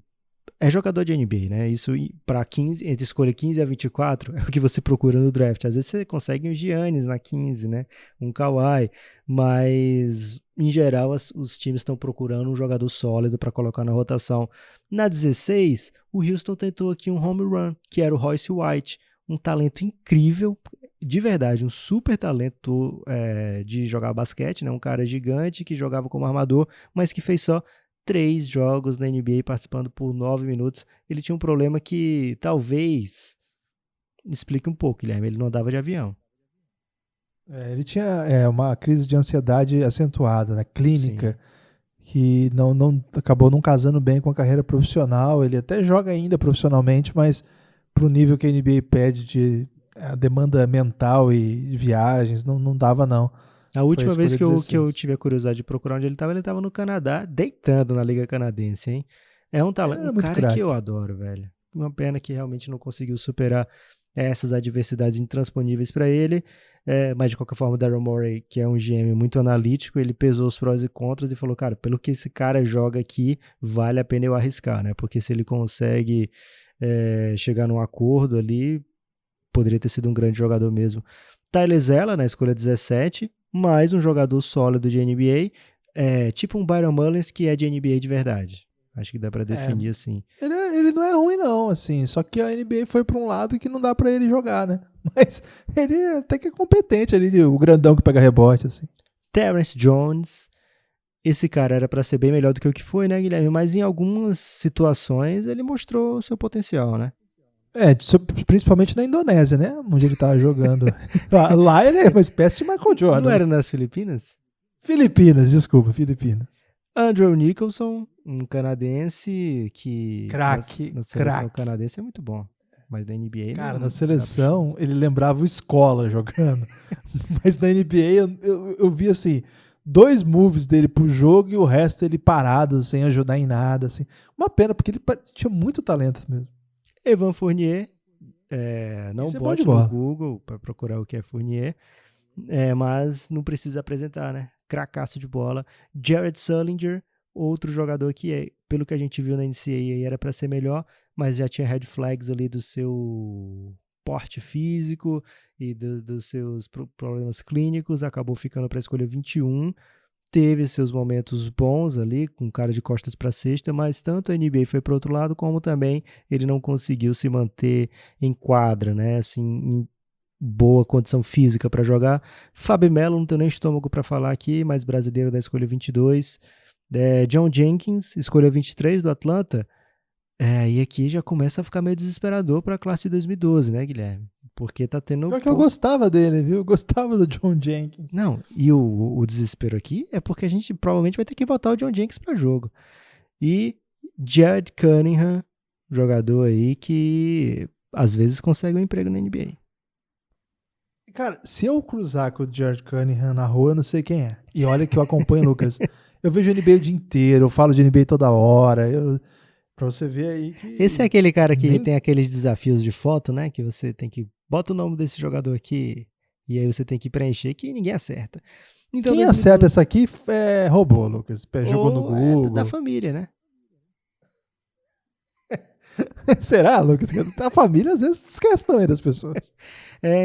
é jogador de NBA, né? Isso para 15, entre escolha 15 a 24 é o que você procura no draft. Às vezes você consegue um Giannis na 15, né? Um Kawhi, mas em geral os times estão procurando um jogador sólido para colocar na rotação. Na 16, o Houston tentou aqui um home run, que era o Royce White, um talento incrível, de verdade, um super talento de jogar basquete, né? Um cara gigante que jogava como armador, mas que fez só 3 jogos na NBA participando por 9 minutos. Ele tinha um problema que talvez explique um pouco, Guilherme, ele não andava de avião. Ele tinha uma crise de ansiedade acentuada, né? Clínica, sim, que acabou não casando bem com a carreira profissional. Ele até joga ainda profissionalmente, mas para o nível que a NBA pede de a demanda mental e viagens, não dava não. A última vez que eu tive a curiosidade de procurar onde ele estava no Canadá, deitando na Liga Canadense, hein? É um talento, um cara craque que eu adoro, velho. Uma pena que realmente não conseguiu superar essas adversidades intransponíveis para ele, mas de qualquer forma o Daryl Morey, que é um GM muito analítico, ele pesou os prós e contras e falou, cara, pelo que esse cara joga aqui, vale a pena eu arriscar, né? Porque se ele consegue chegar num acordo ali, poderia ter sido um grande jogador mesmo. Tyler Zeller, na escolha 17, mais um jogador sólido de NBA, tipo um Byron Mullins que é de NBA de verdade. Acho que dá pra definir assim. Ele não é ruim não, assim, só que a NBA foi pra um lado que não dá pra ele jogar, né? Mas ele até que é competente ali, o grandão que pega rebote, assim. Terrence Jones, esse cara era pra ser bem melhor do que o que foi, né, Guilherme? Mas em algumas situações ele mostrou seu potencial, né? Principalmente na Indonésia, né? Onde ele tava jogando. Lá ele é uma espécie de Michael Jordan. Não era nas Filipinas? Filipinas. Andrew Nicholson, um canadense que craque, na seleção canadense é muito bom. Mas na NBA cara, na seleção ele lembrava o Escola jogando. Mas na NBA eu vi assim 2 moves dele pro jogo e o resto ele parado, sem ajudar em nada, assim. Uma pena, porque ele tinha muito talento mesmo. Evan Fournier, não Esse é bom de bote no bola. Google para procurar o que é Fournier, mas não precisa apresentar, né? Cracaço de bola. Jared Sullinger, outro jogador que, pelo que a gente viu na NCAA, era para ser melhor, mas já tinha red flags ali do seu porte físico e dos seus problemas clínicos, acabou ficando para a escolha 21. Teve seus momentos bons ali, com cara de costas para cesta, mas tanto a NBA foi para outro lado, como também ele não conseguiu se manter em quadra, né? Assim, em boa condição física para jogar. Fábio Melo, não tenho nem estômago para falar aqui, mas brasileiro da escolha 22. John Jenkins, escolha 23 do Atlanta. E aqui já começa a ficar meio desesperador para a classe de 2012, né, Guilherme? Porque tá tendo... Pior que eu gostava dele, viu? Eu gostava do John Jenkins. Não, e o desespero aqui é porque a gente provavelmente vai ter que botar o John Jenkins para jogo. E Jared Cunningham, jogador aí que às vezes consegue um emprego na NBA. Cara, se eu cruzar com o Jared Cunningham na rua, eu não sei quem é. E olha que eu acompanho o Lucas. Eu vejo NBA o dia inteiro, eu falo de NBA toda hora. Pra você ver aí que... Esse é aquele cara que tem aqueles desafios de foto, né? Que você tem que... Bota o nome desse jogador aqui e aí você tem que preencher que ninguém acerta. Então, quem acerta essa aqui roubou, Lucas. Jogou no Google. Da família, né? Será, Lucas? A família às vezes esquece também das pessoas.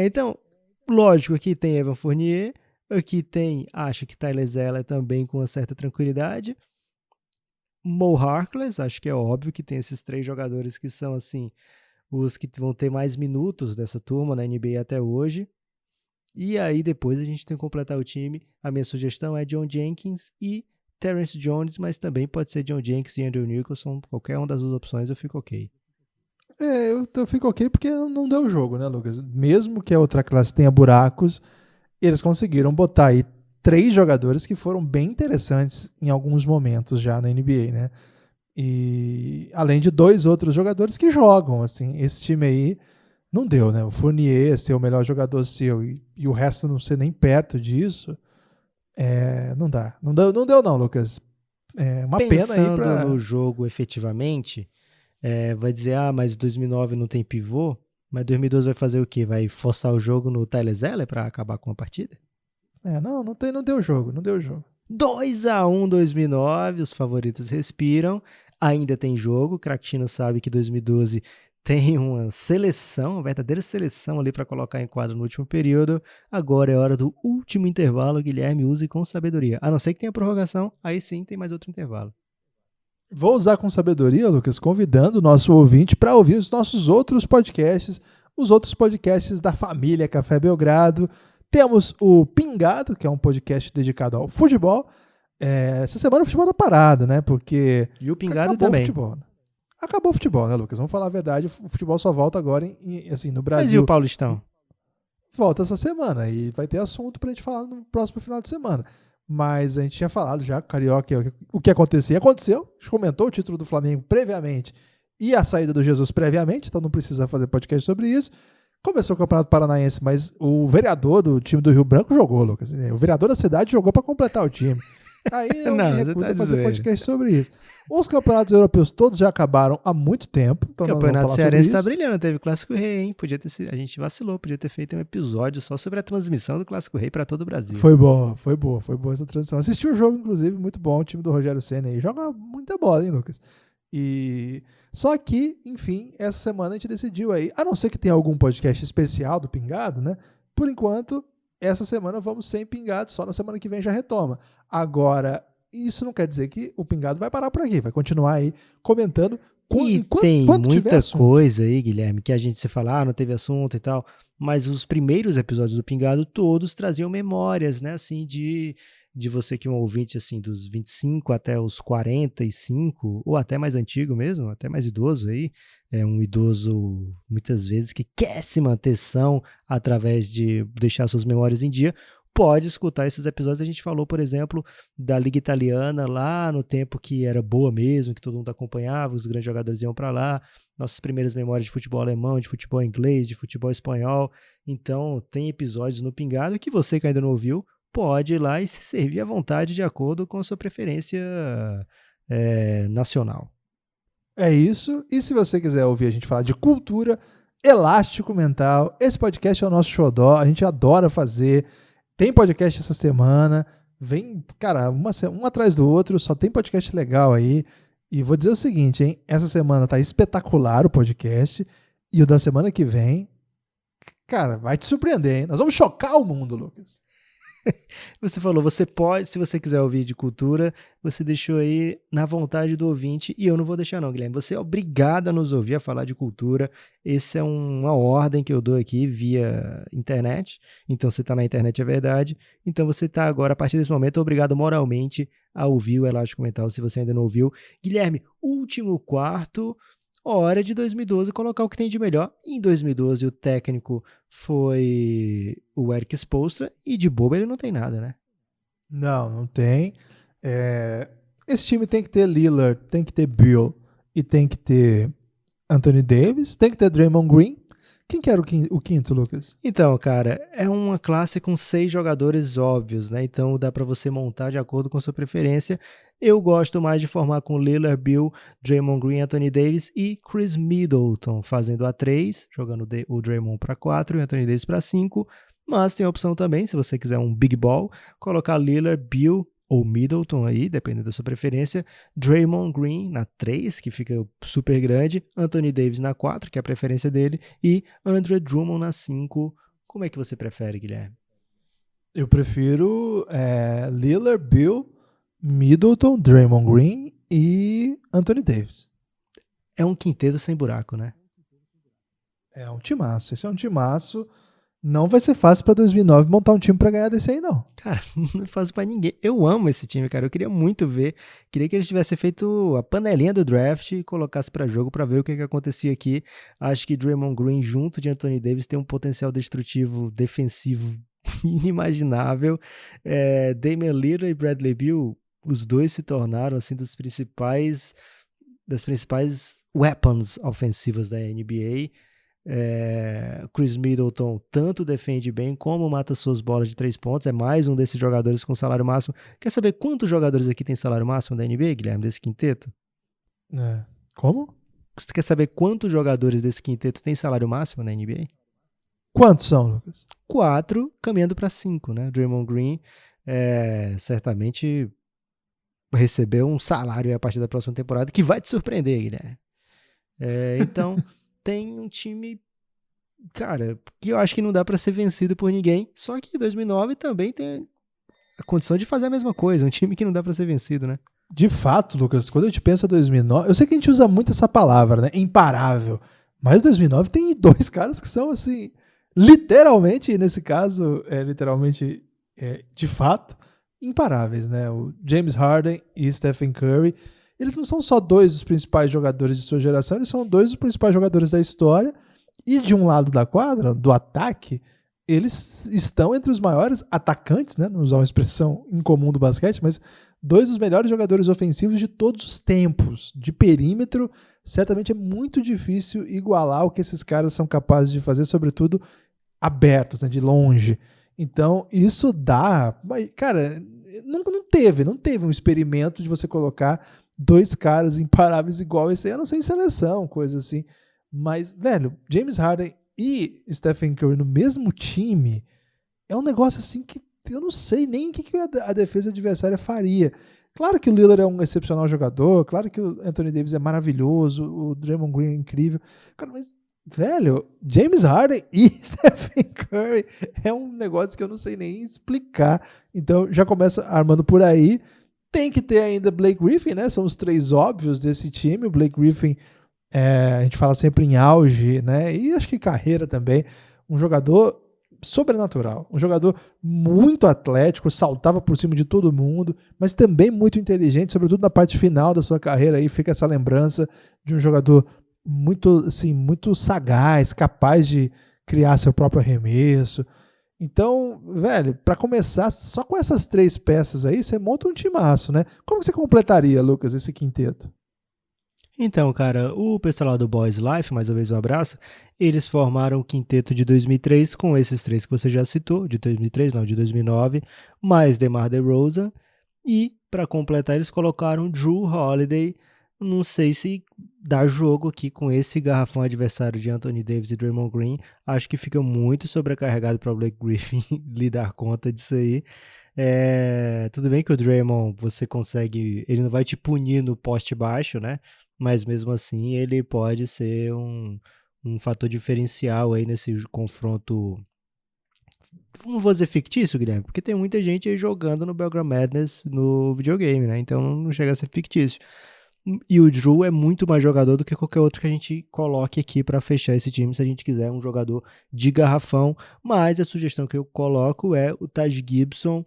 Então, lógico, aqui tem Evan Fournier, aqui tem, acho que Tyler Zeller também com uma certa tranquilidade. Mo Harkless, acho que é óbvio que tem esses 3 jogadores que são, assim, os que vão ter mais minutos dessa turma na NBA até hoje. E aí depois a gente tem que completar o time. A minha sugestão é John Jenkins e Terrence Jones, mas também pode ser John Jenkins e Andrew Nicholson. Qualquer uma das 2 opções eu fico ok. Eu fico ok porque não deu jogo, né, Lucas? Mesmo que a outra classe tenha buracos, eles conseguiram botar aí 3 jogadores que foram bem interessantes em alguns momentos já na NBA, né? E além de 2 outros jogadores que jogam, assim, esse time aí não deu, né? O Fournier ser o melhor jogador seu e o resto não ser nem perto disso, não dá. Não deu não, Lucas. Uma pena aí pra... Pensando no jogo efetivamente, vai dizer, mas 2009 não tem pivô, mas 2012 vai fazer o quê? Vai forçar o jogo no Tyler Zeller para acabar com a partida? Não deu jogo. 2-1 2009, os favoritos respiram, ainda tem jogo, Crackchino sabe que 2012 tem uma seleção, uma verdadeira seleção ali para colocar em quadro no último período. Agora é hora do último intervalo, Guilherme, use com sabedoria. A não ser que tenha prorrogação, aí sim tem mais outro intervalo. Vou usar com sabedoria, Lucas, convidando o nosso ouvinte para ouvir os nossos outros podcasts, os outros podcasts da família Café Belgrado. Temos o Pingado, que é um podcast dedicado ao futebol. Essa semana o futebol tá parado, né? Porque e o Pingado acabou também. O futebol. Acabou o futebol, né, Lucas? Vamos falar a verdade, o futebol só volta agora assim, no Brasil. Mas e o Paulistão? Volta essa semana e vai ter assunto pra gente falar no próximo final de semana. Mas a gente tinha falado já com o Carioca o que acontecia. Aconteceu, a gente comentou o título do Flamengo previamente e a saída do Jesus previamente, então não precisa fazer podcast sobre isso. Começou o Campeonato Paranaense, mas o vereador do time do Rio Branco jogou, Lucas. O vereador da cidade jogou para completar o time. Aí eu me recuso a fazer podcast sobre isso. Os campeonatos europeus todos já acabaram há muito tempo. Então o campeonato cearense está brilhando, teve Clássico Rei, hein? A gente vacilou, podia ter feito um episódio só sobre a transmissão do Clássico Rei para todo o Brasil. Foi boa essa transmissão. Assisti o jogo, inclusive, muito bom, o time do Rogério Ceni aí. Joga muita bola, hein, Lucas? Só que, enfim, essa semana a gente decidiu aí, a não ser que tenha algum podcast especial do Pingado, né? Por enquanto, essa semana vamos sem Pingado, só na semana que vem já retoma. Agora, isso não quer dizer que o Pingado vai parar por aqui, vai continuar aí comentando. Tem muita coisa aí, Guilherme, que a gente se fala, não teve assunto e tal, mas os primeiros episódios do Pingado todos traziam memórias, né, assim, de você que é um ouvinte, assim, dos 25 até os 45, ou até mais antigo mesmo, até mais idoso aí, um idoso, muitas vezes, que quer se manter são através de deixar suas memórias em dia, pode escutar esses episódios. A gente falou, por exemplo, da Liga Italiana lá no tempo que era boa mesmo, que todo mundo acompanhava, os grandes jogadores iam para lá, nossas primeiras memórias de futebol alemão, de futebol inglês, de futebol espanhol. Então, tem episódios no Pingado que você que ainda não ouviu, pode ir lá e se servir à vontade de acordo com a sua preferência nacional. É isso. E se você quiser ouvir a gente falar de cultura, elástico mental, esse podcast é o nosso xodó, a gente adora fazer. Tem podcast essa semana, vem, cara, um atrás do outro, só tem podcast legal aí. E vou dizer o seguinte, hein? Essa semana tá espetacular o podcast. E o da semana que vem, cara, vai te surpreender, hein? Nós vamos chocar o mundo, Lucas. Você falou, você pode, se você quiser ouvir de cultura, você deixou aí na vontade do ouvinte, e eu não vou deixar não, Guilherme. Você é obrigado a nos ouvir a falar de cultura. Essa é uma ordem que eu dou aqui via internet. Então, você está na internet, é verdade. Então, você está agora, a partir desse momento, obrigado moralmente a ouvir o Elástico Mental, se você ainda não ouviu. Guilherme, último quarto, hora de 2012 colocar o que tem de melhor. Em 2012 o técnico foi o Erik Spoelstra e de boba ele não tem nada, né? Não tem. Esse time tem que ter Lillard, tem que ter Bill e tem que ter Anthony Davis, tem que ter Draymond Green. Quem que era o quinto, Lucas? Então, cara, é uma classe com 6 jogadores óbvios, né? Então dá pra você montar de acordo com sua preferência. Eu gosto mais de formar com Lillard, Bill, Draymond Green, Anthony Davis e Chris Middleton fazendo a 3, jogando o Draymond para 4 e o Anthony Davis para 5. Mas tem a opção também, se você quiser um big ball, colocar Lillard, Bill ou Middleton aí, dependendo da sua preferência, Draymond Green na 3, que fica super grande, Anthony Davis na 4, que é a preferência dele, e Andre Drummond na 5. Como é que você prefere, Guilherme? Eu prefiro Lillard, Bill, Middleton, Draymond Green e Anthony Davis. É um quinteto sem buraco, né? É um timaço. Esse é um timaço. Não vai ser fácil para 2009 montar um time para ganhar desse aí, não. Cara, não é fácil pra ninguém. Eu amo esse time, cara. Eu queria muito ver. Queria que eles tivessem feito a panelinha do draft e colocasse pra jogo pra ver o que acontecia aqui. Acho que Draymond Green junto de Anthony Davis tem um potencial destrutivo defensivo inimaginável. Damian Lillard e Bradley Beal, os dois se tornaram assim das principais weapons ofensivas da NBA. Chris Middleton tanto defende bem como mata suas bolas de 3 pontos. É mais um desses jogadores com salário máximo. Quer saber quantos jogadores aqui tem salário máximo da NBA, Guilherme, desse quinteto? Como? Você quer saber quantos jogadores desse quinteto tem salário máximo na NBA? Quantos são, Lucas? 4, caminhando para 5, né? Draymond Green certamente recebeu um salário a partir da próxima temporada que vai te surpreender, Guilherme. Então, tem um time, cara, que eu acho que não dá para ser vencido por ninguém. Só que 2009 também tem a condição de fazer a mesma coisa. Um time que não dá para ser vencido, né? De fato, Lucas, quando a gente pensa 2009, eu sei que a gente usa muito essa palavra, né? Imparável. Mas 2009 tem 2 caras que são, assim, literalmente, nesse caso, de fato, imparáveis, né? O James Harden e Stephen Curry. Eles não são só 2 dos principais jogadores de sua geração, eles são 2 dos principais jogadores da história. E de um lado da quadra, do ataque, eles estão entre os maiores atacantes, né? Não usar uma expressão incomum do basquete, mas 2 dos melhores jogadores ofensivos de todos os tempos. De perímetro, certamente é muito difícil igualar o que esses caras são capazes de fazer, sobretudo abertos, né? De longe. Então, isso dá... Cara, não teve um experimento de você colocar 2 caras imparáveis igual esse aí, a não ser em seleção, coisa assim. Mas, velho, James Harden e Stephen Curry no mesmo time é um negócio assim que eu não sei nem o que a defesa adversária faria. Claro que o Lillard é um excepcional jogador, claro que o Anthony Davis é maravilhoso, o Draymond Green é incrível. Cara, mas, velho, James Harden e Stephen Curry é um negócio que eu não sei nem explicar. Então, já começa armando por aí. Tem que ter ainda Blake Griffin, né? São os 3 óbvios desse time. O Blake Griffin, a gente fala sempre em auge, né? E acho que carreira também. Um jogador sobrenatural. Um jogador muito atlético, saltava por cima de todo mundo, mas também muito inteligente, sobretudo na parte final da sua carreira. Aí fica essa lembrança de um jogador muito, assim, muito sagaz, capaz de criar seu próprio arremesso. Então, velho, para começar, só com essas 3 peças aí, você monta um timaço, né? Como que você completaria, Lucas, esse quinteto? Então, cara, o pessoal lá do Boys Life, mais uma vez um abraço, eles formaram o quinteto de 2003 com esses três que você já citou, de 2003, não, de 2009, mais DeMar DeRozan, e para completar eles colocaram Jrue Holiday. Não sei se dá jogo aqui com esse garrafão adversário de Anthony Davis e Draymond Green. Acho que fica muito sobrecarregado para o Blake Griffin lidar conta disso aí. Tudo bem que o Draymond você consegue, ele não vai te punir no poste baixo, né? Mas mesmo assim ele pode ser um fator diferencial aí nesse confronto. Não vou dizer fictício, Guilherme, porque tem muita gente aí jogando no Belgrade Madness no videogame, né? Então não chega a ser fictício. E o Jrue é muito mais jogador do que qualquer outro que a gente coloque aqui para fechar esse time, se a gente quiser um jogador de garrafão. Mas a sugestão que eu coloco é o Taj Gibson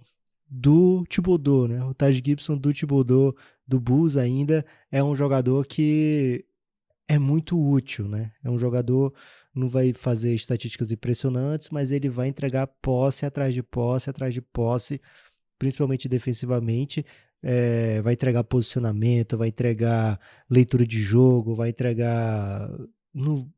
do Thibodeau, né? O Taj Gibson do Thibodeau, do Bulls ainda, é um jogador que é muito útil, né? É um jogador, não vai fazer estatísticas impressionantes, mas ele vai entregar posse atrás de posse, atrás de posse, principalmente defensivamente. Vai entregar posicionamento, vai entregar leitura de jogo, vai entregar. Não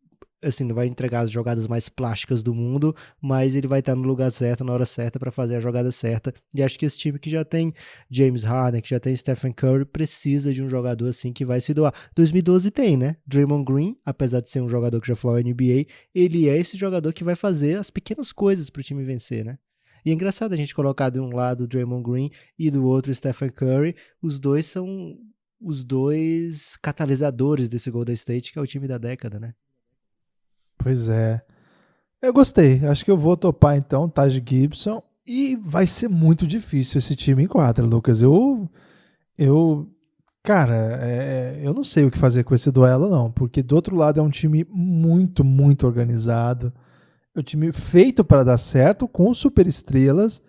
vai entregar as jogadas mais plásticas do mundo, mas ele vai estar no lugar certo, na hora certa, para fazer a jogada certa. E acho que esse time que já tem James Harden, que já tem Stephen Curry, precisa de um jogador assim que vai se doar. 2012 tem, né? Draymond Green, apesar de ser um jogador que já foi ao NBA, ele é esse jogador que vai fazer as pequenas coisas para o time vencer, né? E é engraçado a gente colocar de um lado o Draymond Green e do outro o Stephen Curry. Os dois são os dois catalisadores desse Golden State, que é o time da década, né? Pois é. Eu gostei. Acho que eu vou topar então, Taj Gibson. E vai ser muito difícil esse time em quadra, Lucas. Cara, eu não sei o que fazer com esse duelo, não. Porque do outro lado é um time muito, muito organizado. É um time feito para dar certo, com superestrelas.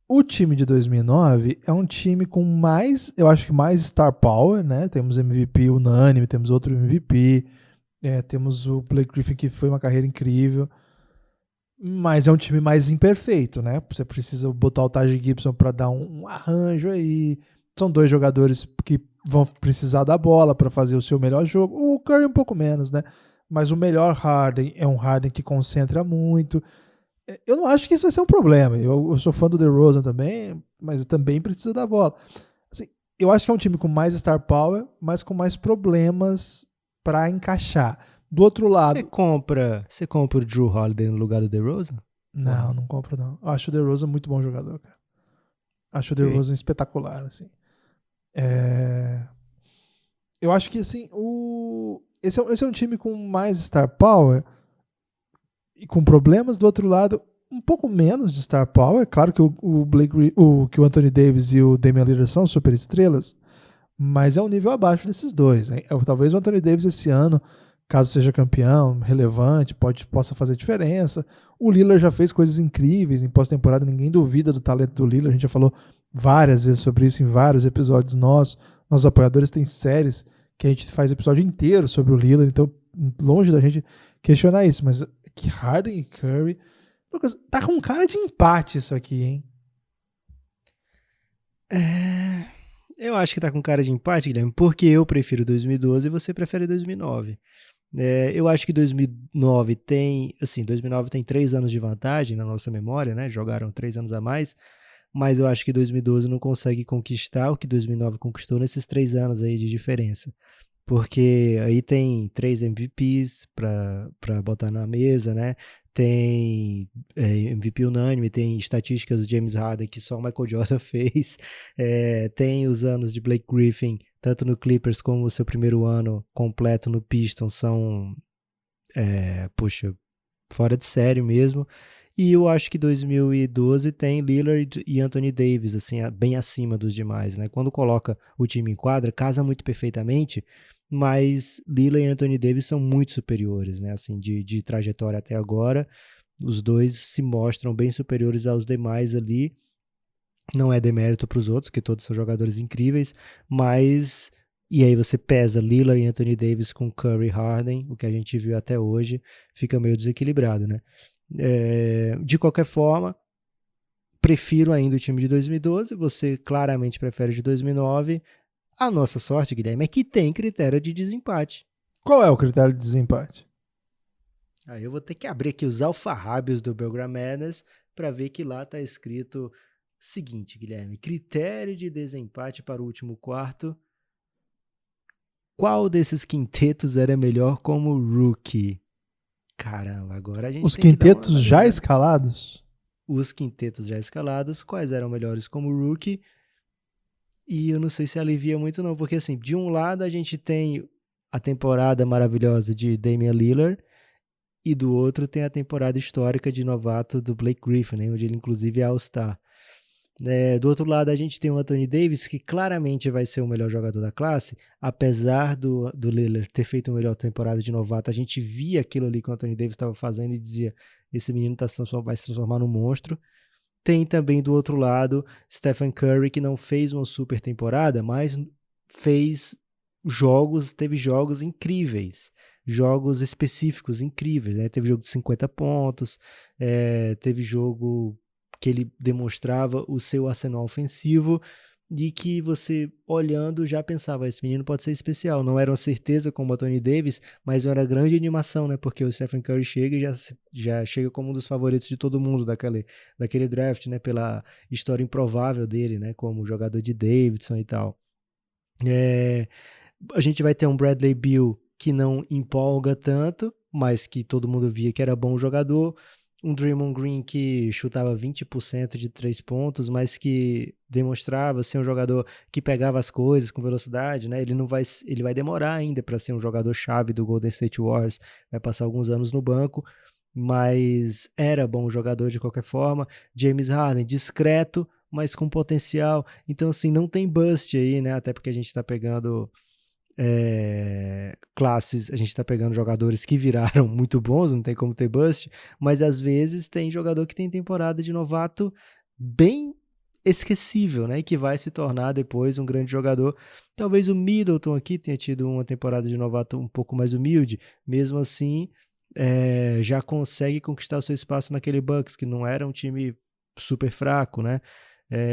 O time de 2009 é um time com mais, eu acho que mais star power, né? Temos MVP unânime, temos outro MVP, temos o Blake Griffin, que foi uma carreira incrível, mas é um time mais imperfeito, né? Você precisa botar o Taj Gibson para dar um arranjo aí. São dois jogadores que vão precisar da bola para fazer o seu melhor jogo. O Curry um pouco menos, né? Mas o melhor Harden é um Harden que concentra muito. Eu não acho que isso vai ser um problema. Eu sou fã do DeRozan também, mas também precisa da bola. Assim, eu acho que é um time com mais star power, mas com mais problemas para encaixar. Do outro lado... Você compra o Jrue Holiday no lugar do DeRozan? Não compro não. Eu acho o DeRozan muito bom jogador, cara. Acho o DeRozan espetacular, assim. Eu acho que, assim, esse é um time com mais star power e com problemas. Do outro lado, um pouco menos de star power. Claro que que o Anthony Davis e o Damian Lillard são super estrelas, mas é um nível abaixo desses dois, hein? Talvez o Anthony Davis esse ano, caso seja campeão, relevante, possa fazer diferença. O Lillard já fez coisas incríveis em pós-temporada, ninguém duvida do talento do Lillard. A gente já falou várias vezes sobre isso em vários episódios nossos. Nossos apoiadores têm séries que a gente faz episódio inteiro sobre o Lillard, então longe da gente questionar isso, mas que Harden e Curry... Lucas, tá com cara de empate isso aqui, hein? Eu acho que tá com cara de empate, Guilherme, porque eu prefiro 2012 e você prefere 2009. Eu acho que 2009 tem 3 anos de vantagem na nossa memória, né? Jogaram 3 anos a mais, mas eu acho que 2012 não consegue conquistar o que 2009 conquistou nesses 3 anos aí de diferença. Porque aí tem 3 MVPs para botar na mesa, né? Tem MVP unânime, tem estatísticas do James Harden que só o Michael Jordan fez, tem os anos de Blake Griffin, tanto no Clippers como o seu primeiro ano completo no Pistons, são, fora de série mesmo. E eu acho que 2012 tem Lillard e Anthony Davis, assim, bem acima dos demais, né? Quando coloca o time em quadra, casa muito perfeitamente, mas Lillard e Anthony Davis são muito superiores, né? Assim, de trajetória até agora, os dois se mostram bem superiores aos demais ali. Não é demérito para os outros, que todos são jogadores incríveis, mas... E aí você pesa Lillard e Anthony Davis com Curry e Harden, o que a gente viu até hoje, fica meio desequilibrado, né? De qualquer forma, prefiro ainda o time de 2012, você claramente prefere o de 2009, A nossa sorte, Guilherme, é que tem critério de desempate. Qual é o critério de desempate? Aí eu vou ter que abrir aqui os alfarrábios do Belgram Madness para ver que lá está escrito seguinte, Guilherme. Critério de desempate para o último quarto. Qual desses quintetos era melhor como rookie? Caramba, agora a gente Os tem que dar uma quintetos já analisada. escalados? Os quintetos já escalados, quais eram melhores como rookie? E eu não sei se alivia muito não, porque assim, de um lado a gente tem a temporada maravilhosa de Damian Lillard e do outro tem a temporada histórica de novato do Blake Griffin, né, onde ele inclusive é All-Star. Do outro lado a gente tem o Anthony Davis, que claramente vai ser o melhor jogador da classe, apesar do Lillard ter feito uma melhor temporada de novato, a gente via aquilo ali que o Anthony Davis estava fazendo e dizia, esse menino vai se transformar num monstro. Tem também do outro lado Stephen Curry, que não fez uma super temporada, mas teve jogos incríveis, jogos específicos incríveis, né? Teve jogo de 50 pontos, teve jogo que ele demonstrava o seu arsenal ofensivo e que você, olhando, já pensava, esse menino pode ser especial. Não era uma certeza como o Anthony Davis, mas era grande animação, né? Porque o Stephen Curry chega e já chega como um dos favoritos de todo mundo daquele draft, né? Pela história improvável dele, né? Como jogador de Davidson e tal. A gente vai ter um Bradley Beal que não empolga tanto, mas que todo mundo via que era bom jogador. Um Draymond Green que chutava 20% de 3 pontos, mas que demonstrava ser um jogador que pegava as coisas com velocidade, né? Ele vai demorar ainda para ser um jogador-chave do Golden State Warriors, vai passar alguns anos no banco, mas era bom jogador de qualquer forma. James Harden, discreto, mas com potencial. Então, assim, não tem bust aí, né? Até porque a gente está pegando classes, a gente tá pegando jogadores que viraram muito bons, não tem como ter bust, mas às vezes tem jogador que tem temporada de novato bem esquecível, né, e que vai se tornar depois um grande jogador. Talvez o Middleton aqui tenha tido uma temporada de novato um pouco mais humilde, mesmo assim já consegue conquistar o seu espaço naquele Bucks, que não era um time super fraco, né,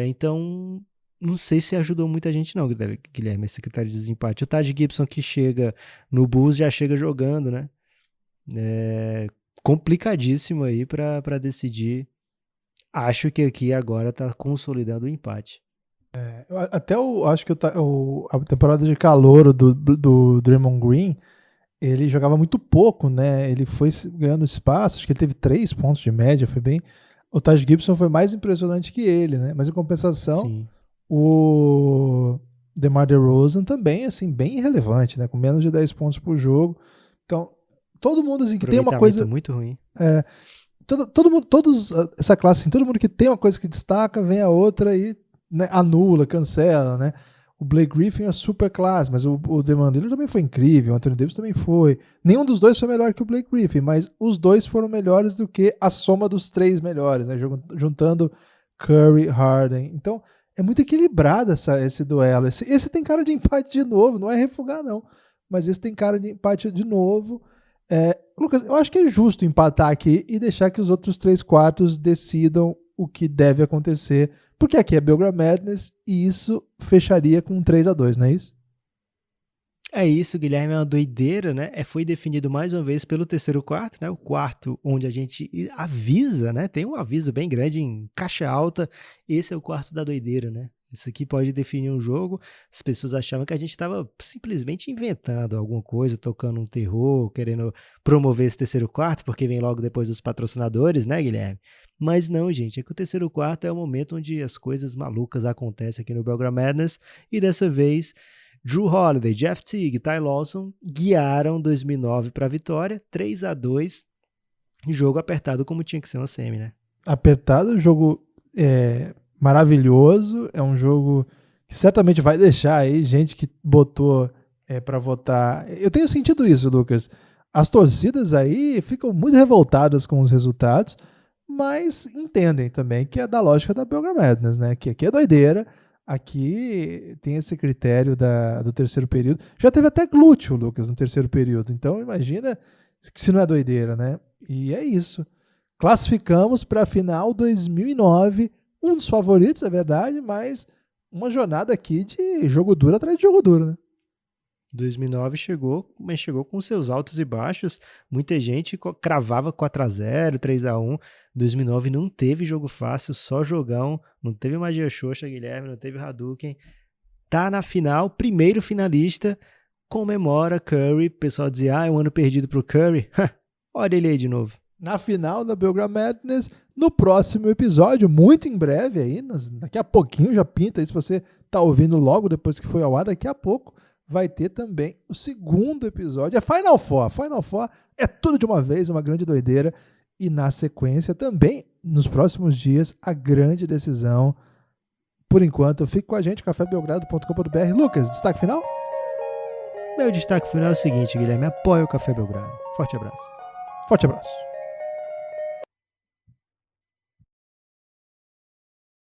então não sei se ajudou muita gente não, Guilherme, esse critério de desempate. O Taj Gibson que chega no Bulls já chega jogando, né? Complicadíssimo aí para decidir. Acho que aqui agora tá consolidando o empate. Acho que a temporada de calouro do Draymond Green, ele jogava muito pouco, né? Ele foi ganhando espaço, acho que ele teve 3 pontos de média, foi bem... O Taj Gibson foi mais impressionante que ele, né? Mas em compensação... Sim. O DeMar DeRozan também, assim, bem irrelevante, né? Com menos de 10 pontos por jogo. Então, todo mundo, assim, que tem uma coisa... muito ruim. Todo mundo, essa classe, assim, todo mundo que tem uma coisa que destaca, vem a outra e, né, anula, cancela, né? O Blake Griffin é super classe, mas o Damian Lillard também foi incrível, o Anthony Davis também foi. Nenhum dos dois foi melhor que o Blake Griffin, mas os dois foram melhores do que a soma dos 3 melhores, né? Juntando Curry, Harden. Então, é muito equilibrado esse duelo. Esse tem cara de empate de novo, não é refugar não, mas esse tem cara de empate de novo. Lucas, eu acho que é justo empatar aqui e deixar que os outros 3 quartos decidam o que deve acontecer, porque aqui é Belgram Madness e isso fecharia com 3-2, não é isso? É isso, Guilherme, é uma doideira, né? Foi definido mais uma vez pelo terceiro quarto, né? O quarto onde a gente avisa, né? Tem um aviso bem grande em caixa alta. Esse é o quarto da doideira, né? Isso aqui pode definir um jogo. As pessoas achavam que a gente estava simplesmente inventando alguma coisa, tocando um terror, querendo promover esse terceiro quarto, porque vem logo depois dos patrocinadores, né, Guilherme? Mas não, gente, é que o terceiro quarto é o momento onde as coisas malucas acontecem aqui no Belgram Madness, e dessa vez Jrue Holiday, Jeff Teague e Ty Lawson guiaram 2009 para a vitória, 3-2, jogo apertado como tinha que ser uma semi, né? Apertado, jogo maravilhoso, é um jogo que certamente vai deixar aí gente que botou para votar. Eu tenho sentido isso, Lucas. As torcidas aí ficam muito revoltadas com os resultados, mas entendem também que é da lógica da Belgram Madness, né? Que aqui é doideira. Aqui tem esse critério do terceiro período. Já teve até glúteo, Lucas, no terceiro período. Então, imagina se não é doideira, né? E é isso. Classificamos para a final 2009. Um dos favoritos, é verdade, mas uma jornada aqui de jogo duro atrás de jogo duro, né? 2009 chegou, mas chegou com seus altos e baixos. Muita gente cravava 4-0, 3-1. 2009 não teve jogo fácil, só jogão. Não teve magia xoxa, Guilherme, não teve Hadouken. Tá na final, primeiro finalista, comemora Curry. O pessoal dizia, é um ano perdido pro Curry. Olha ele aí de novo. Na final da Belgrade Madness, no próximo episódio, muito em breve aí, daqui a pouquinho já pinta aí, se você tá ouvindo logo depois que foi ao ar, daqui a pouco vai ter também o segundo episódio, é Final Four. Final Four é tudo de uma vez, uma grande doideira. E na sequência também, nos próximos dias, a grande decisão. Por enquanto, fique com a gente, cafébelgrado.com.br. Lucas, destaque final? Meu destaque final é o seguinte, Guilherme, apoia o Café Belgrado. Forte abraço. Forte abraço.